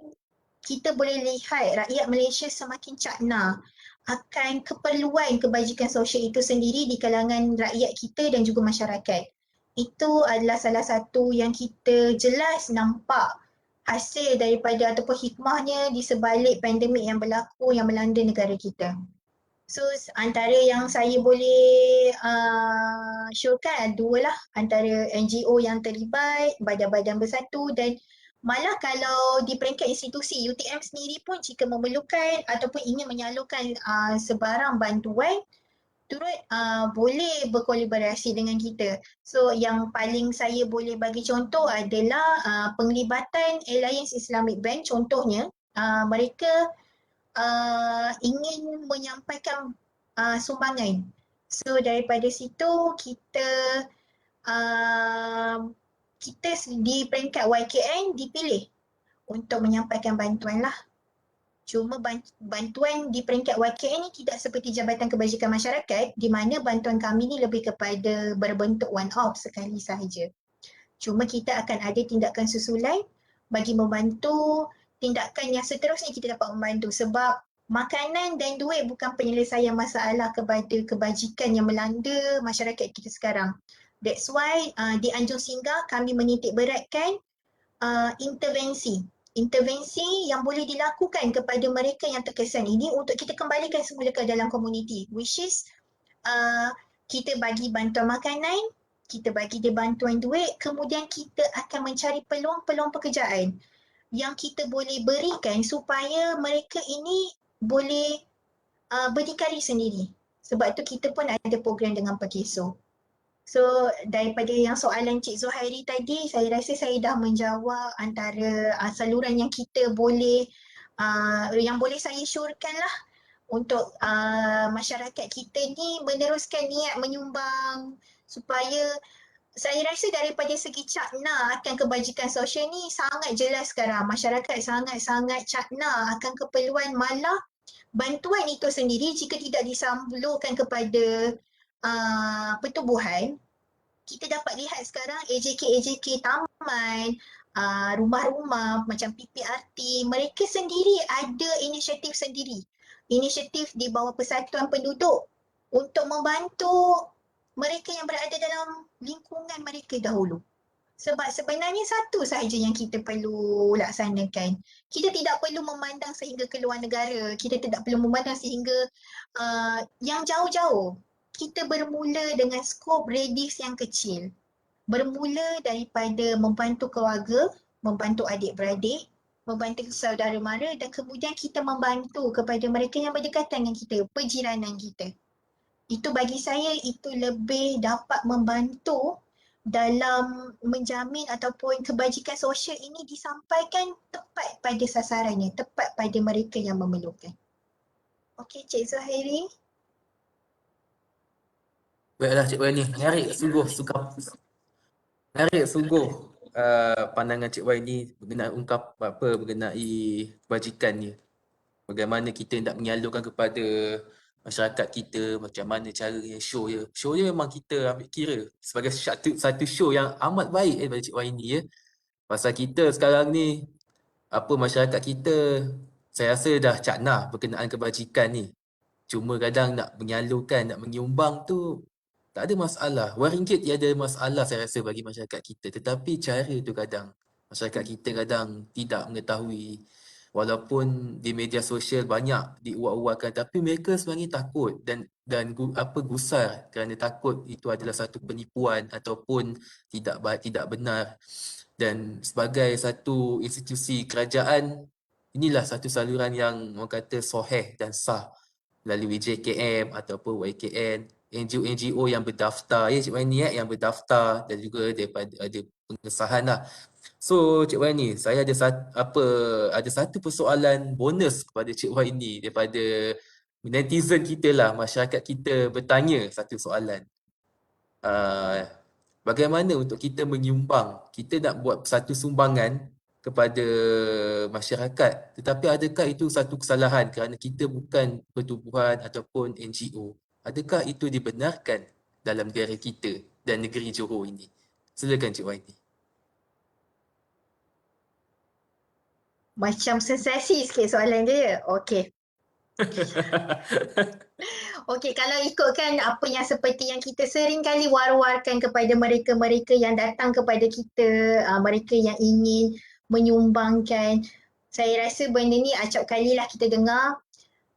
kita boleh lihat rakyat Malaysia semakin cakna akan keperluan kebajikan sosial itu sendiri di kalangan rakyat kita dan juga masyarakat. Itu adalah salah satu yang kita jelas nampak hasil daripada ataupun hikmahnya di sebalik pandemik yang berlaku yang melanda negara kita. So antara yang saya boleh syorkan dua lah, antara NGO yang terlibat, badan-badan bersatu dan malah kalau di peringkat institusi UTM sendiri pun jika memerlukan ataupun ingin menyalurkan sebarang bantuan turut boleh berkolaborasi dengan kita. So yang paling saya boleh bagi contoh adalah penglibatan Alliance Islamic Bank contohnya, mereka ingin menyampaikan sumbangan. So daripada situ kita di peringkat YKN dipilih untuk menyampaikan bantuan lah. Cuma bantuan di peringkat YKN ni tidak seperti Jabatan Kebajikan Masyarakat di mana bantuan kami ni lebih kepada berbentuk one off sekali sahaja. Cuma kita akan ada tindakan susulan bagi membantu tindakan yang seterusnya kita dapat membantu sebab makanan dan duit bukan penyelesaian masalah kepada kebajikan yang melanda masyarakat kita sekarang. That's why di Anjung Singgah kami menitik beratkan intervensi. Intervensi yang boleh dilakukan kepada mereka yang terkesan ini untuk kita kembalikan semula ke dalam komuniti, which is kita bagi bantuan makanan, kita bagi dia bantuan duit, kemudian kita akan mencari peluang-peluang pekerjaan yang kita boleh berikan supaya mereka ini boleh berdikari sendiri. Sebab tu kita pun ada program dengan Pekeso. So daripada yang soalan Cik Zuhairi tadi, saya rasa saya dah menjawab antara saluran yang kita boleh, yang boleh saya syorkan lah untuk masyarakat kita ni meneruskan niat menyumbang supaya saya rasa daripada segi cakna akan kebajikan sosial ni sangat jelas sekarang. Masyarakat sangat-sangat cakna akan keperluan malah bantuan itu sendiri jika tidak disalurkan kepada pertubuhan. Kita dapat lihat sekarang AJK taman, rumah-rumah macam PPRT, mereka sendiri ada inisiatif sendiri. Inisiatif di bawah Persatuan Penduduk untuk membantu mereka yang berada dalam lingkungan mereka dahulu. Sebab sebenarnya satu sahaja yang kita perlu laksanakan. Kita tidak perlu memandang sehingga ke luar negara. Kita tidak perlu memandang sehingga yang jauh-jauh. Kita bermula dengan skop radius yang kecil. Bermula daripada membantu keluarga, membantu adik-beradik, membantu saudara mara dan kemudian kita membantu kepada mereka yang berdekatan dengan kita, perjiranan kita. Itu bagi saya itu lebih dapat membantu dalam menjamin ataupun kebajikan sosial ini disampaikan tepat pada sasarannya, tepat pada mereka yang memerlukan. Okey, Cik Zuhairi. Baiklah Cik Wani, menarik sungguh pandangan Cik Wani berkenaan berkenai kebajikan ni. Bagaimana kita nak menyalurkan kepada masyarakat kita, macam mana caranya show ya. Show dia memang kita ambil kira sebagai satu show yang amat baik daripada Cik Wani ya. Pasal kita sekarang ni, masyarakat kita, saya rasa dah cakna berkenaan kebajikan ni. Cuma kadang nak menyalurkan, nak menyumbang tu tak ada masalah. RM1 tiada masalah saya rasa bagi masyarakat kita. Tetapi cara tu kadang masyarakat kita kadang tidak mengetahui. Walaupun di media sosial banyak diuak-uakkan, tapi mereka sebenarnya takut dan gusar kerana takut itu adalah satu penipuan ataupun tidak benar. Dan sebagai satu institusi kerajaan, inilah satu saluran yang orang kata soheh dan sah melalui JKM ataupun YKN, NGO-NGO yang berdaftar ya Cik Wani yang berdaftar dan juga daripada ada pengesahan lah. So Cik Wani, saya ada satu persoalan bonus kepada Cik Wani daripada netizen kita lah, masyarakat kita bertanya satu soalan. Bagaimana untuk kita menyumbang? Kita nak buat satu sumbangan kepada masyarakat, tetapi adakah itu satu kesalahan kerana kita bukan pertubuhan ataupun NGO? Adakah itu dibenarkan dalam negara kita dan negeri Johor ini? Silakan Cik Wani. Macam sensasi sikit soalan dia. Okey. Okey, kalau ikutkan apa yang seperti yang kita sering kali war-warkan kepada mereka-mereka yang datang kepada kita, mereka yang ingin menyumbangkan, saya rasa benda ni acap kalilah kita dengar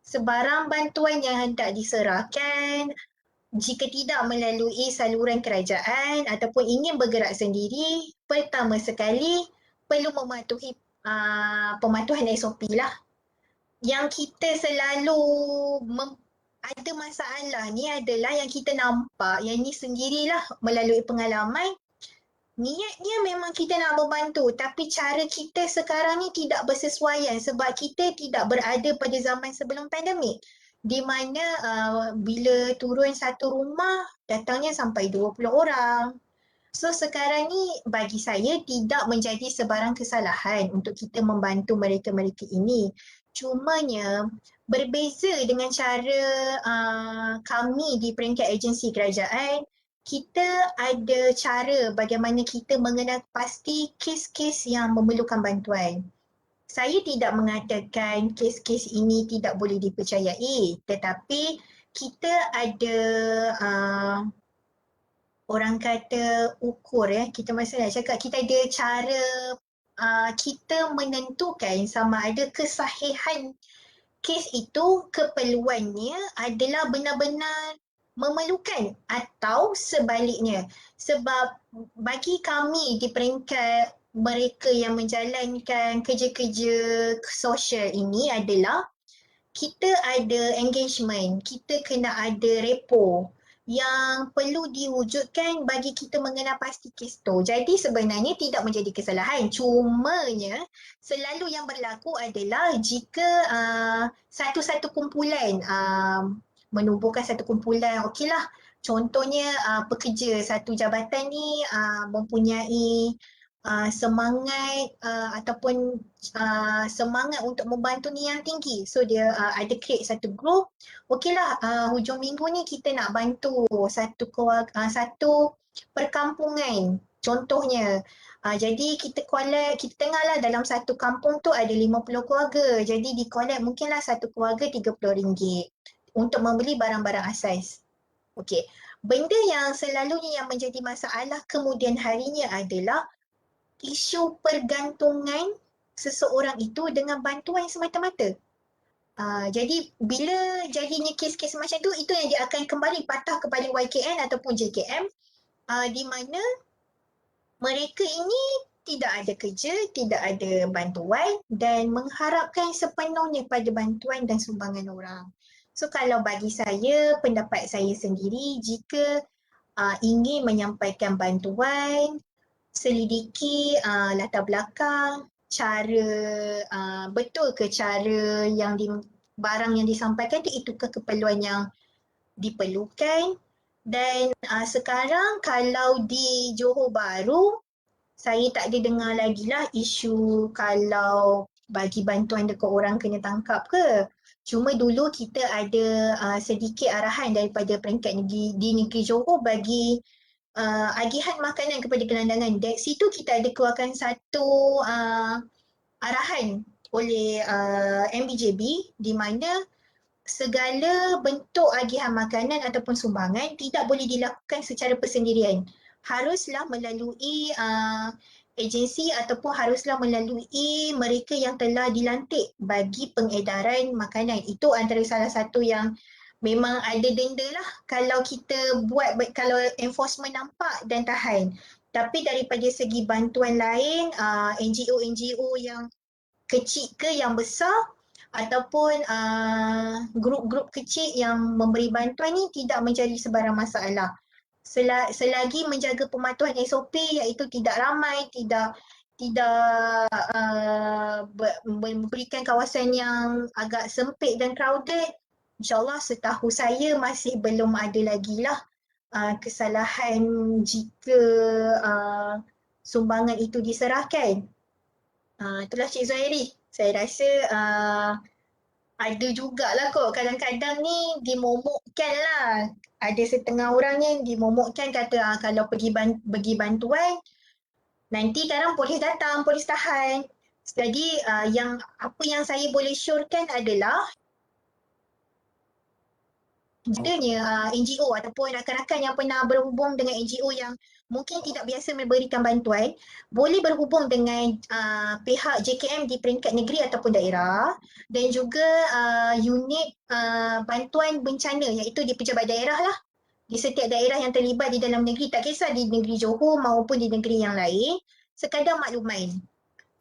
sebarang bantuan yang hendak diserahkan jika tidak melalui saluran kerajaan ataupun ingin bergerak sendiri, pertama sekali perlu mematuhi pematuhan SOP lah. Yang kita selalu ada masalah ni adalah yang kita nampak, yang ni sendirilah melalui pengalaman, niatnya memang kita nak membantu tapi cara kita sekarang ni tidak bersesuaian sebab kita tidak berada pada zaman sebelum pandemik di mana bila turun satu rumah datangnya sampai 20 orang. So sekarang ni bagi saya tidak menjadi sebarang kesalahan untuk kita membantu mereka-mereka ini. Cumanya berbeza dengan cara kami di peringkat agensi kerajaan, kita ada cara bagaimana kita mengenal pasti kes-kes yang memerlukan bantuan. Saya tidak mengatakan kes-kes ini tidak boleh dipercayai, tetapi kita ada orang kata ukur ya, kita masa nak cakap kita ada cara kita menentukan sama ada kesahihan kes itu keperluannya adalah benar-benar memerlukan atau sebaliknya. Sebab bagi kami di peringkat mereka yang menjalankan kerja-kerja sosial ini adalah kita ada engagement, kita kena ada repo yang perlu diwujudkan bagi kita mengenal pasti kes tu. Jadi sebenarnya tidak menjadi kesalahan. Cumanya selalu yang berlaku adalah jika satu-satu kumpulan menubuhkan satu kumpulan, okeylah contohnya pekerja satu jabatan ni mempunyai semangat ataupun semangat untuk membantu ni yang tinggi. So dia ada create satu group. Okeylah hujung minggu ni kita nak bantu satu keluarga, satu perkampungan. Contohnya jadi kita collect, kita tengahlah dalam satu kampung tu ada 50 keluarga. Jadi di collect mungkinlah satu keluarga RM30 untuk membeli barang-barang asas. Okey. Benda yang selalunya yang menjadi masalah kemudian harinya adalah isu pergantungan seseorang itu dengan bantuan semata-mata. Jadi bila jadinya kes-kes macam tu, itu yang dia akan kembali patah kepada YKN ataupun JKM di mana mereka ini tidak ada kerja, tidak ada bantuan dan mengharapkan sepenuhnya pada bantuan dan sumbangan orang. So kalau bagi saya, pendapat saya sendiri, jika ingin menyampaikan bantuan, selidiki latar belakang, cara betul ke cara yang barang yang disampaikan itu ke keperluan yang diperlukan. Dan sekarang kalau di Johor Bahru, saya tak ada dengar lagi lah isu kalau bagi bantuan dekat orang kena tangkap ke. Cuma dulu kita ada sedikit arahan daripada peringkat negeri, di negeri Johor bagi agihan makanan kepada gelandangan. Dari situ kita ada keluarkan satu arahan oleh MBJB di mana segala bentuk agihan makanan ataupun sumbangan tidak boleh dilakukan secara persendirian. Haruslah melalui agensi ataupun haruslah melalui mereka yang telah dilantik bagi pengedaran makanan. Itu antara salah satu yang memang ada denda lah kalau kita buat, kalau enforcement nampak dan tahan. Tapi daripada segi bantuan lain, NGO-NGO yang kecil ke yang besar ataupun grup-grup kecil yang memberi bantuan ni tidak menjadi sebarang masalah. Selagi menjaga pematuhan SOP iaitu tidak ramai, tidak memberikan kawasan yang agak sempit dan crowded, InsyaAllah setahu saya masih belum ada lagi lah kesalahan jika sumbangan itu diserahkan. Itulah Cik Zuhairi. Saya rasa ada jugalah kot kadang-kadang ni dimomokkan lah. Ada setengah orang ni dimomokkan kata kalau bagi bantuan nanti kadang polis datang, polis tahan. Jadi apa yang saya boleh syorkan adalah adanya NGO ataupun rakan-rakan yang pernah berhubung dengan NGO yang mungkin tidak biasa memberikan bantuan, boleh berhubung dengan pihak JKM di peringkat negeri ataupun daerah dan juga unit bantuan bencana iaitu di pejabat daerah lah. Di setiap daerah yang terlibat di dalam negeri, tak kisah di negeri Johor maupun di negeri yang lain, sekadar makluman.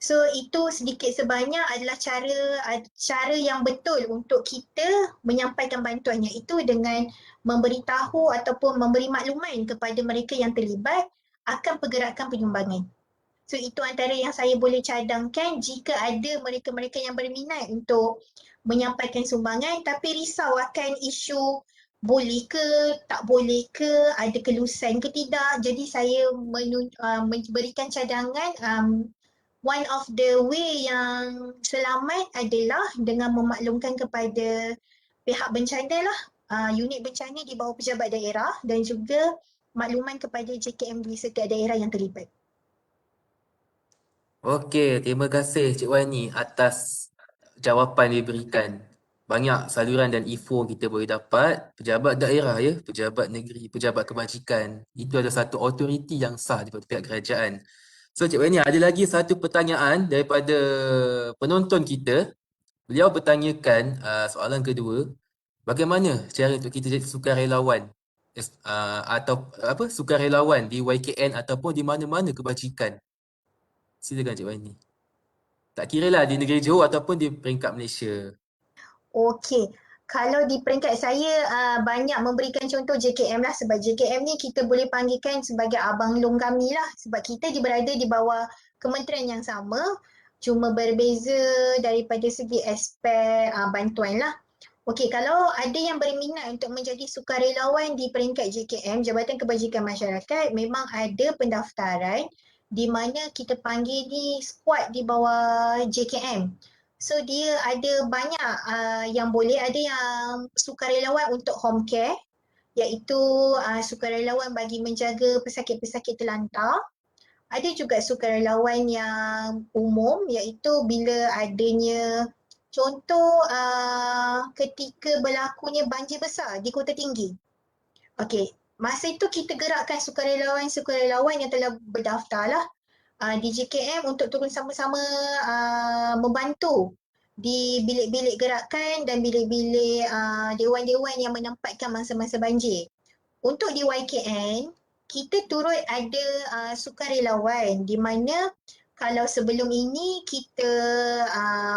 So itu sedikit sebanyak adalah cara yang betul untuk kita menyampaikan bantuan, iaitu dengan memberitahu ataupun memberi makluman kepada mereka yang terlibat akan pergerakan penyumbangan. So itu antara yang saya boleh cadangkan jika ada mereka-mereka yang berminat untuk menyampaikan sumbangan tapi risau akan isu boleh ke, tak boleh ke, ada kelusan ke tidak. Jadi saya memberikan cadangan one of the way yang selamat adalah dengan memaklumkan kepada pihak bencana lah, unit bencana di bawah pejabat daerah dan juga makluman kepada JKM di setiap daerah yang terlibat. Okey, terima kasih Cik Wani atas jawapan yang diberikan. Banyak saluran dan info kita boleh dapat. Pejabat daerah ya, pejabat negeri, pejabat kebajikan. Itu adalah satu autoriti yang sah daripada pihak kerajaan. So Cik Wani, ada lagi satu pertanyaan daripada penonton kita. Beliau bertanyakan soalan kedua, bagaimana cara untuk kita jadi sukarelawan atau apa sukarelawan di YKN ataupun di mana-mana kebajikan? Silakan Cik Wani. Tak kira lah di negeri Johor ataupun di peringkat Malaysia. Okey, kalau di peringkat saya banyak memberikan contoh JKM lah, sebab JKM ni kita boleh panggilkan sebagai abang long kami lah, sebab kita berada di bawah kementerian yang sama, cuma berbeza daripada segi aspek bantuan lah. Okey, kalau ada yang berminat untuk menjadi sukarelawan di peringkat JKM, Jabatan Kebajikan Masyarakat, memang ada pendaftaran di mana kita panggil ni squad di bawah JKM. So dia ada banyak yang boleh, ada yang sukarelawan untuk home care, iaitu sukarelawan bagi menjaga pesakit-pesakit terlantar. Ada juga sukarelawan yang umum, iaitu bila adanya contoh ketika berlakunya banjir besar di kota tinggi. Okey, masa itu kita gerakkan sukarelawan-sukarelawan yang telah berdaftar lah di JKM untuk turun sama-sama membantu di bilik-bilik gerakan dan bilik-bilik dewan-dewan yang menempatkan masa-masa banjir. Untuk di YKN, kita turut ada sukarelawan di mana kalau sebelum ini kita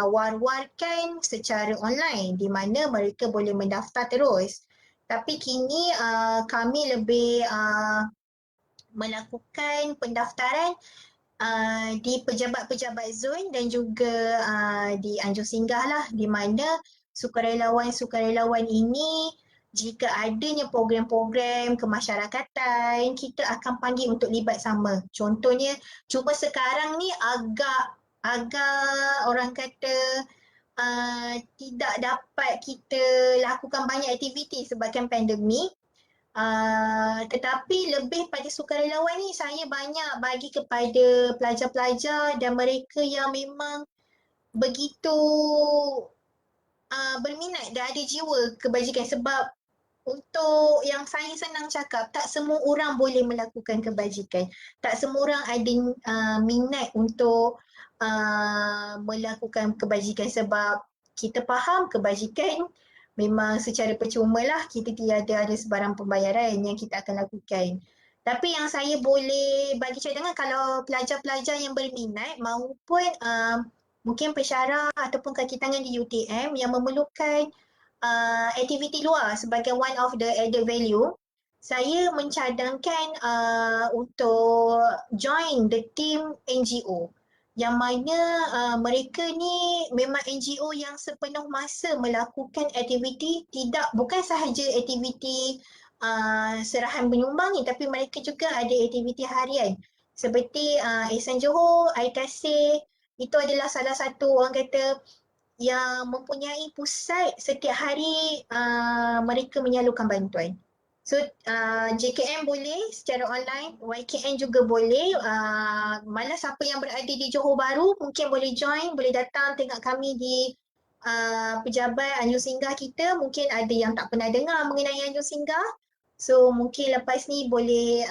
war-warkan secara online di mana mereka boleh mendaftar terus. Tapi kini kami lebih melakukan pendaftaran di pejabat-pejabat zon dan juga di Anjung Singgah lah, di mana sukarelawan-sukarelawan ini jika adanya program-program kemasyarakatan, kita akan panggil untuk libat sama. Contohnya, cuma sekarang ni agak orang kata tidak dapat kita lakukan banyak aktiviti sebabkan pandemik. Tetapi lebih pada sukarelawan ni saya banyak bagi kepada pelajar-pelajar dan mereka yang memang begitu berminat dan ada jiwa kebajikan, sebab untuk yang saya senang cakap, tak semua orang boleh melakukan kebajikan. Tak semua orang ada minat untuk melakukan kebajikan, sebab kita faham kebajikan memang secara percuma lah, kita tiada ada sebarang pembayaran yang kita akan lakukan. Tapi yang saya boleh bagi cadangan, kalau pelajar-pelajar yang berminat maupun mungkin pensyarah ataupun kaki tangan di UTM yang memerlukan aktiviti luar sebagai one of the added value, saya mencadangkan untuk join the team NGO yang mana mereka ni memang NGO yang sepenuh masa melakukan aktiviti, bukan sahaja aktiviti serahan penyumbang ni, tapi mereka juga ada aktiviti harian seperti Ihsan Johor, Air Kasih. Itu adalah salah satu orang kata yang mempunyai pusat setiap hari mereka menyalurkan bantuan. So JKM boleh secara online, YKN juga boleh. Malah siapa yang berada di Johor Bahru mungkin boleh join, boleh datang tengok kami di pejabat Anjung Singgah kita. Mungkin ada yang tak pernah dengar mengenai Anjung Singgah. So mungkin lepas ni boleh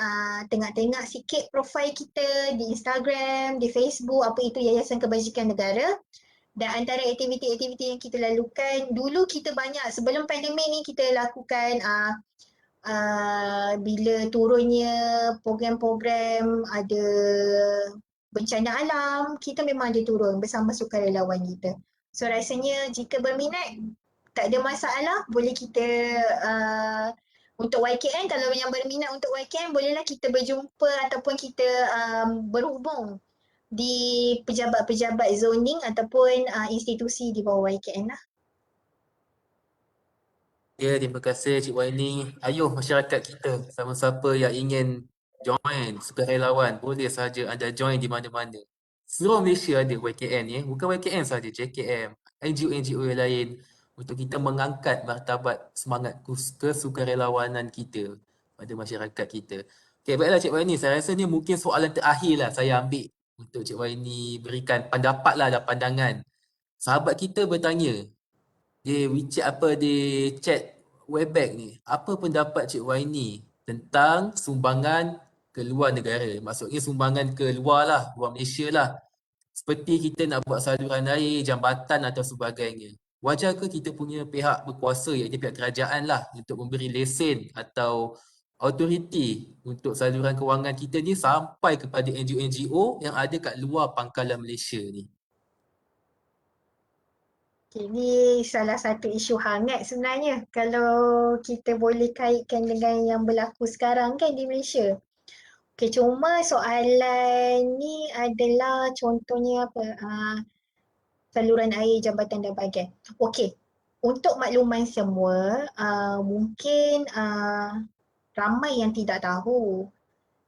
tengok-tengok sikit profil kita di Instagram, di Facebook, apa itu Yayasan Kebajikan Negara. Dan antara aktiviti-aktiviti yang kita lakukan, dulu kita banyak, sebelum pandemik ni kita lakukan bila turunnya program-program ada bencana alam, kita memang ada turun bersama sukarelawan kita. So rasanya jika berminat, tak ada masalah, boleh kita untuk YKN, kalau yang berminat untuk YKN, bolehlah kita berjumpa ataupun kita berhubung di pejabat-pejabat zoning ataupun institusi di bawah YKN lah. Ya, terima kasih Cik Wani. Ayuh masyarakat kita, siapa-siapa yang ingin join sukarelawan, boleh saja anda join di mana-mana. seluruh Malaysia ada YKN ni, bukan YKN saja, JKM, NGO-NGO yang lain untuk kita mengangkat martabat semangat kesukarelawanan kita pada masyarakat kita. Okay, baiklah Cik Waini, saya rasa ni mungkin soalan terakhir lah saya ambil untuk Cik Waini berikan pendapat lah dan pandangan. Sahabat kita bertanya, di WeChat di chat Webex ni, apa pendapat Cik Waini tentang sumbangan ke luar negara? Maksudnya sumbangan ke luar lah, luar Malaysia lah. Seperti kita nak buat saluran air, jambatan atau sebagainya. Wajar ke kita punya pihak berkuasa, iaitu pihak kerajaan lah, untuk memberi lesen atau autoriti untuk saluran kewangan kita ni sampai kepada NGO-NGO yang ada kat luar pangkalan Malaysia ni? Ini salah satu isu hangat sebenarnya kalau kita boleh kaitkan dengan yang berlaku sekarang kan di Malaysia. Okay, cuma soalan ni adalah contohnya apa? Saluran air, jambatan dan bahagian. Okey, untuk makluman semua, mungkin ramai yang tidak tahu.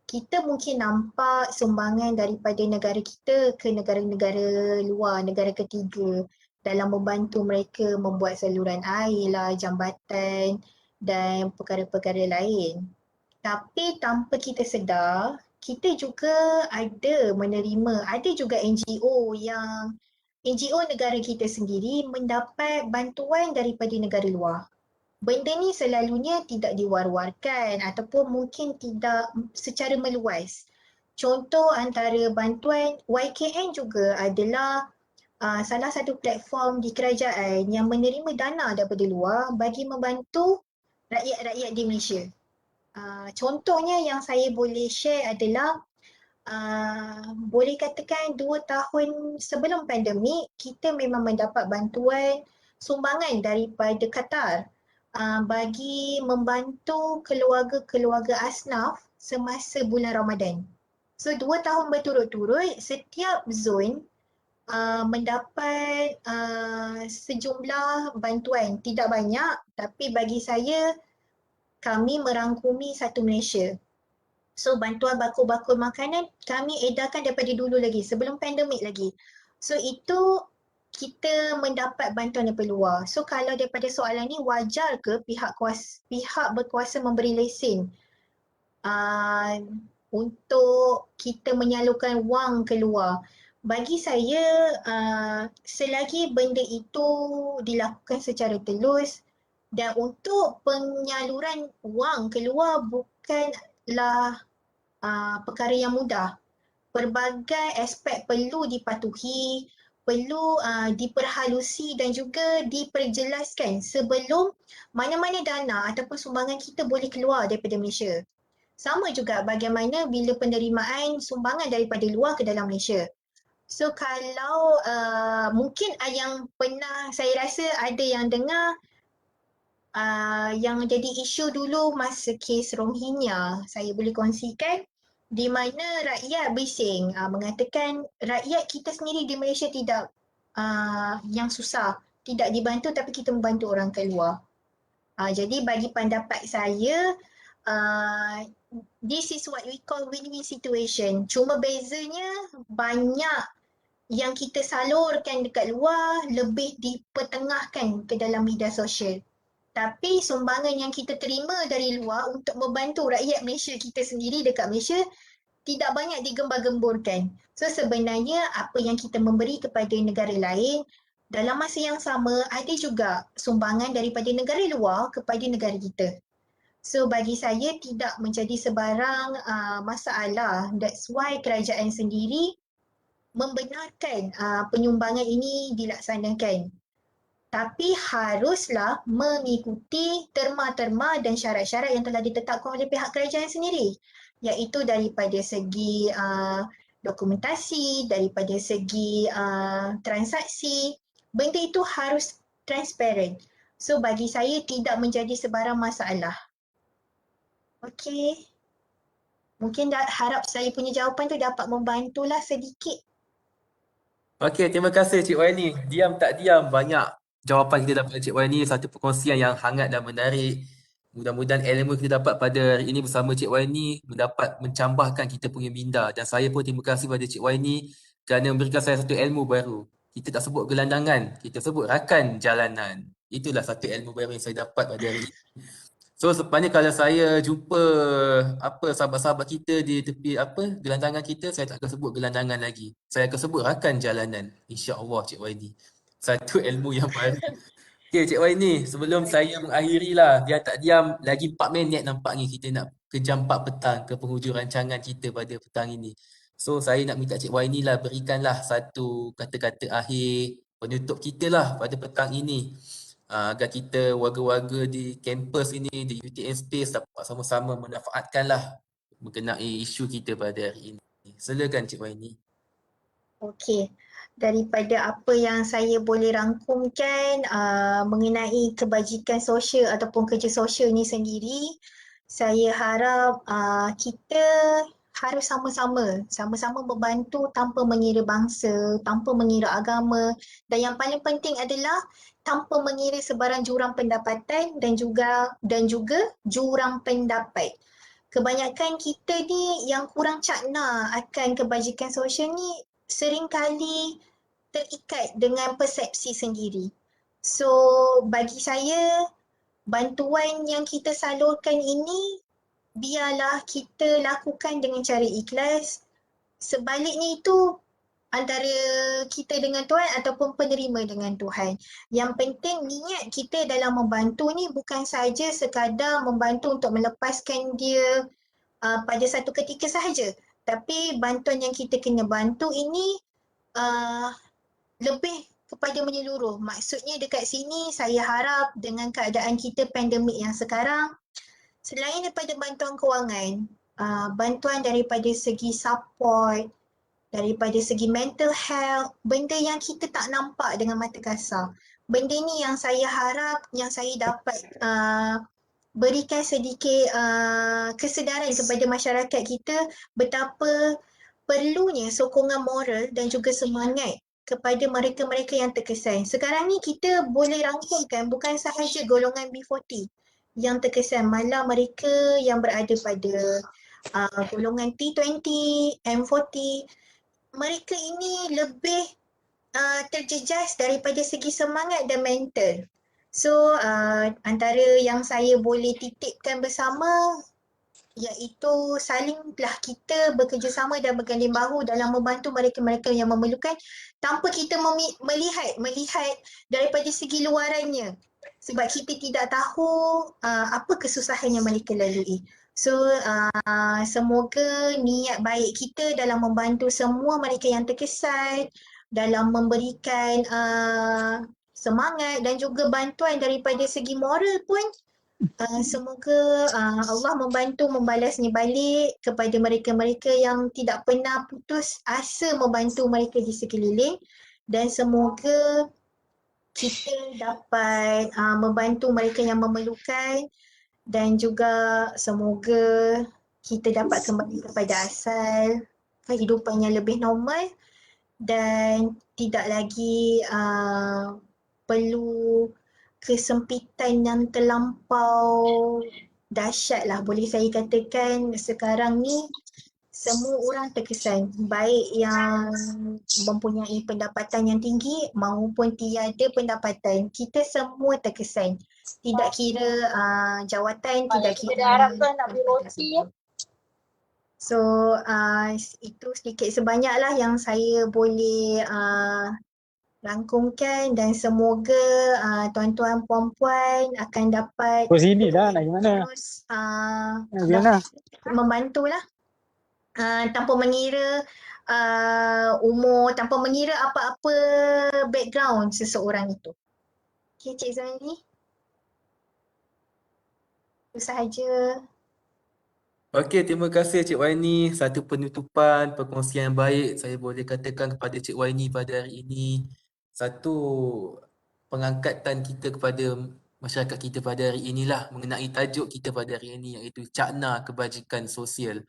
Kita mungkin nampak sumbangan daripada negara kita ke negara-negara luar, negara ketiga dalam membantu mereka membuat saluran air lah, jambatan dan perkara-perkara lain. Tapi tanpa kita sedar, kita juga ada juga NGO negara kita sendiri mendapat bantuan daripada negara luar. Benda ni selalunya tidak diwar-warkan ataupun mungkin tidak secara meluas. Contoh antara bantuan YKN juga adalah salah satu platform di kerajaan yang menerima dana daripada luar bagi membantu rakyat-rakyat di Malaysia. Contohnya yang saya boleh share adalah boleh katakan 2 tahun sebelum pandemik, kita memang mendapat bantuan sumbangan daripada Qatar bagi membantu keluarga-keluarga asnaf semasa bulan Ramadan. So 2 tahun berturut-turut, setiap zon mendapat sejumlah bantuan. Tidak banyak, tapi bagi saya, kami merangkumi satu Malaysia. So bantuan bakul-bakul makanan kami edarkan daripada dulu lagi, sebelum pandemik lagi. So itu kita mendapat bantuan daripada luar. So kalau daripada soalan ni, wajar ke pihak berkuasa memberi lesen untuk kita menyalurkan wang keluar? Bagi saya, selagi benda itu dilakukan secara telus dan untuk penyaluran wang keluar bukanlah perkara yang mudah. Pelbagai aspek perlu dipatuhi, perlu diperhalusi dan juga diperjelaskan sebelum mana-mana dana ataupun sumbangan kita boleh keluar daripada Malaysia. Sama juga bagaimana bila penerimaan sumbangan daripada luar ke dalam Malaysia. So kalau mungkin yang pernah saya rasa ada yang dengar yang jadi isu dulu masa kes Rohingya, saya boleh kongsikan di mana rakyat bising mengatakan rakyat kita sendiri di Malaysia tidak yang susah, tidak dibantu tapi kita membantu orang keluar. Jadi bagi pendapat saya, this is what we call win-win situation. Cuma bezanya banyak yang kita salurkan dekat luar lebih dipertengahkan ke dalam media sosial. Tapi sumbangan yang kita terima dari luar untuk membantu rakyat Malaysia kita sendiri dekat Malaysia tidak banyak digembar-gemburkan. So sebenarnya apa yang kita memberi kepada negara lain, dalam masa yang sama ada juga sumbangan daripada negara luar kepada negara kita. So bagi saya tidak menjadi sebarang masalah. That's why kerajaan sendiri membenarkan penyumbangan ini dilaksanakan. Tapi haruslah mengikuti terma-terma dan syarat-syarat yang telah ditetapkan oleh pihak kerajaan sendiri, iaitu daripada segi dokumentasi, daripada segi transaksi, benda itu harus transparent. So bagi saya tidak menjadi sebarang masalah. Okey, mungkin harap saya punya jawapan tu dapat membantulah sedikit. Okey, terima kasih Cik Waini. Diam tak diam, banyak jawapan kita dapat Cik Waini, satu perkongsian yang hangat dan menarik. Mudah-mudahan ilmu kita dapat pada hari ini bersama Cik Waini mendapat mencambahkan kita punya minda. Dan saya pun terima kasih pada Cik Waini kerana memberikan saya satu ilmu baru. Kita tak sebut gelandangan, kita sebut rakan jalanan. Itulah satu ilmu baru yang saya dapat pada hari ini. So selepas ni kalau saya jumpa sahabat-sahabat kita di tepi gelandangan kita, saya tak akan sebut gelandangan lagi. Saya akan sebut rakan jalanan. InsyaAllah Cik Waidi. Satu ilmu yang baru. Okay Cik Waidi, sebelum saya mengakhiri lah, biar tak diam, lagi 4 minit nampaknya kita nak ke jam 4 petang ke penghujung rancangan kita pada petang ini. So saya nak minta Cik Waidi lah berikanlah satu kata-kata akhir penutup kita lah pada petang ini. Agar kita warga-warga di kampus ini, di UTM Space dapat sama-sama memanfaatkanlah mengenai isu kita pada hari ini. Silakan Cik Waini. Okey, daripada apa yang saya boleh rangkumkan mengenai kebajikan sosial ataupun kerja sosial ni sendiri, saya harap kita harus sama-sama membantu tanpa mengira bangsa, tanpa mengira agama, dan yang paling penting adalah tanpa mengira sebarang jurang pendapatan dan juga jurang pendapat. Kebanyakan kita ni yang kurang cakna akan kebajikan sosial ni seringkali terikat dengan persepsi sendiri. So bagi saya, bantuan yang kita salurkan ini biarlah kita lakukan dengan cara ikhlas. Sebaliknya itu antara kita dengan Tuhan ataupun penerima dengan Tuhan. Yang penting niat kita dalam membantu ni bukan saja sekadar membantu untuk melepaskan dia pada satu ketika sahaja. Tapi bantuan yang kita kena bantu ini lebih kepada menyeluruh. Maksudnya dekat sini saya harap dengan keadaan kita pandemik yang sekarang, selain daripada bantuan kewangan, bantuan daripada segi support, daripada segi mental health, benda yang kita tak nampak dengan mata kasar. Benda ni yang saya harap, yang saya dapat berikan sedikit kesedaran kepada masyarakat kita betapa perlunya sokongan moral dan juga semangat kepada mereka-mereka yang terkesan. Sekarang ni kita boleh rangkumkan bukan sahaja golongan B40 yang terkesan, malah mereka yang berada pada golongan T20, M40, mereka ini lebih terjejas daripada segi semangat dan mental. So antara yang saya boleh titipkan bersama iaitu salinglah kita bekerjasama dan berganding bahu dalam membantu mereka-mereka yang memerlukan tanpa kita melihat daripada segi luarannya, sebab kita tidak tahu apa kesusahan yang mereka lalui. So semoga niat baik kita dalam membantu semua mereka yang terkesan, dalam memberikan semangat dan juga bantuan daripada segi moral pun, semoga Allah membantu membalasnya balik kepada mereka-mereka yang tidak pernah putus asa membantu mereka di sekeliling, dan semoga kita dapat membantu mereka yang memerlukan, dan juga semoga kita dapat kembali kepada asal kehidupan yang lebih normal dan tidak lagi perlu kesempitan yang terlampau dahsyat lah, boleh saya katakan. Sekarang ni semua orang terkesan, baik yang mempunyai pendapatan yang tinggi maupun tiada pendapatan. Kita semua terkesan. Tidak kira jawatan, tidak kira. Harapkan nak beli roti. So itu sedikit sebanyaklah yang saya boleh rangkumkan, dan semoga tuan-tuan puan-puan akan dapat sini dah, nak gimana? terus membantulah tanpa mengira umur, tanpa mengira apa-apa background seseorang itu. Okay, Cik Zali. Itu sahaja. Okey, terima kasih Cik Waini. Satu penutupan, perkongsian yang baik saya boleh katakan kepada Cik Waini pada hari ini. Satu pengangkatan kita kepada masyarakat kita pada hari inilah mengenai tajuk kita pada hari ini, iaitu cakna kebajikan sosial.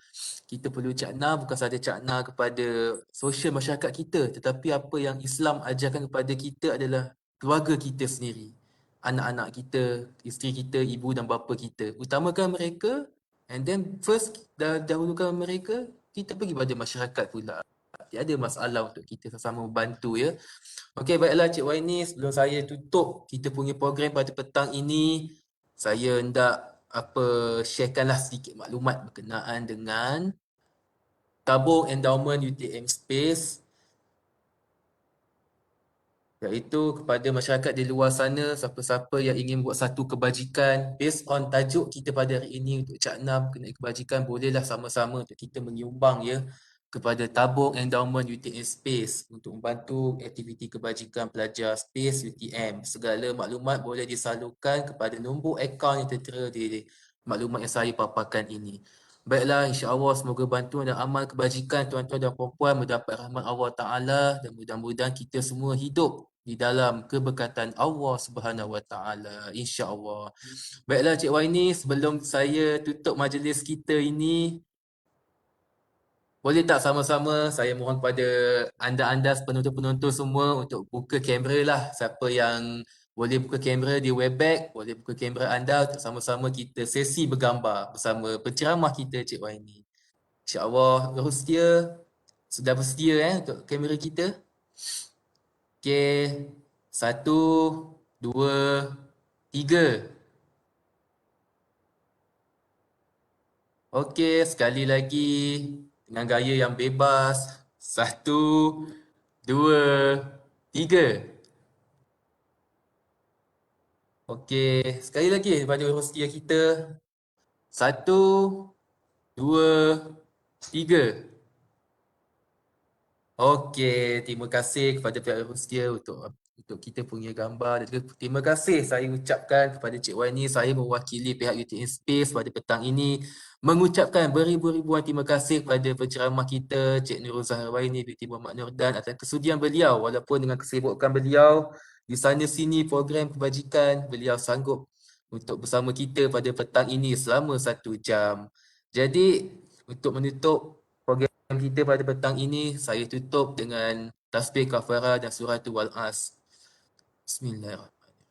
Kita perlu cakna bukan sahaja cakna kepada sosial masyarakat kita, tetapi apa yang Islam ajarkan kepada kita adalah keluarga kita sendiri. Anak-anak kita, isteri kita, ibu dan bapa kita. Utamakan mereka, and then first dahulukan mereka, kita pergi pada masyarakat pula. tiada masalah untuk kita sama-sama membantu ya. Okey, baiklah Cik Waini, sebelum saya tutup kita punya program pada petang ini, saya hendak sharekanlah sedikit maklumat berkenaan dengan tabung endowment UTM Space, iaitu kepada masyarakat di luar sana, siapa-siapa yang ingin buat satu kebajikan based on tajuk kita pada hari ini untuk Cakna berkenaan kebajikan, bolehlah sama-sama untuk kita menyumbang ya kepada tabung endowment UTM Space untuk membantu aktiviti kebajikan pelajar Space UTM. Segala maklumat boleh disalurkan kepada nombor akaun yang tertera di maklumat yang saya paparkan ini. Baiklah, insya-Allah semoga bantuan dan amal kebajikan tuan-tuan dan puan-puan mendapat rahmat Allah Ta'ala dan mudah-mudahan kita semua hidup di dalam keberkatan Allah Subhanahu Wa Ta'ala, insya-Allah. Baiklah Cik Waini, sebelum saya tutup majlis kita ini, boleh tak sama-sama saya mohon kepada anda-anda penonton-penonton semua untuk buka kamera lah. Siapa yang boleh buka kamera di Webex, boleh buka kamera anda untuk sama-sama kita sesi bergambar bersama penceramah kita Cik Waini. InsyaAllah Rustia sudah bersedia untuk kamera kita. Okey, 1, 2, 3. Okey, sekali lagi dengan gaya yang bebas. 1, 2, 3. Okey, sekali lagi daripada Rustia kita. 1, 2, 3. Okey, terima kasih kepada pihak Rustia untuk kita punya gambar, dan juga terima kasih saya ucapkan kepada Cik Wani. Saya mewakili pihak UTM Space pada petang ini mengucapkan beribu-ribuan terima kasih kepada penceramah kita Cik Nurul Zahra Waini binti Muhammad Nurdan atas kesudian beliau, walaupun dengan kesibukan beliau di sana sini program kebajikan, beliau sanggup untuk bersama kita pada petang ini selama 1 jam. Jadi untuk menutup program kita pada petang ini, saya tutup dengan tasbih kafarah dan suratul wal-as. Bismillahirrahmanirrahim.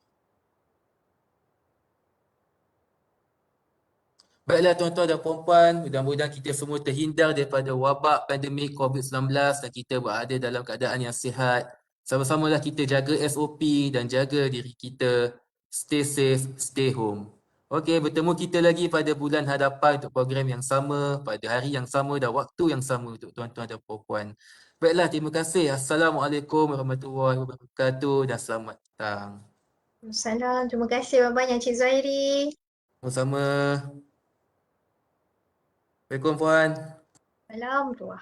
Baiklah tuan-tuan dan puan-puan, mudah-mudahan kita semua terhindar daripada wabak pandemik COVID-19 dan kita berada dalam keadaan yang sihat. Sama-samalah kita jaga SOP dan jaga diri kita. Stay safe, stay home. Okey, bertemu kita lagi pada bulan hadapan untuk program yang sama, pada hari yang sama dan waktu yang sama untuk tuan-tuan dan puan-puan. Baiklah, terima kasih. Assalamualaikum warahmatullahi wabarakatuh dan selamat petang. Salam, terima kasih banyak Cik Zairi. Sama-sama. Assalamualaikum puan. Salam, tuah.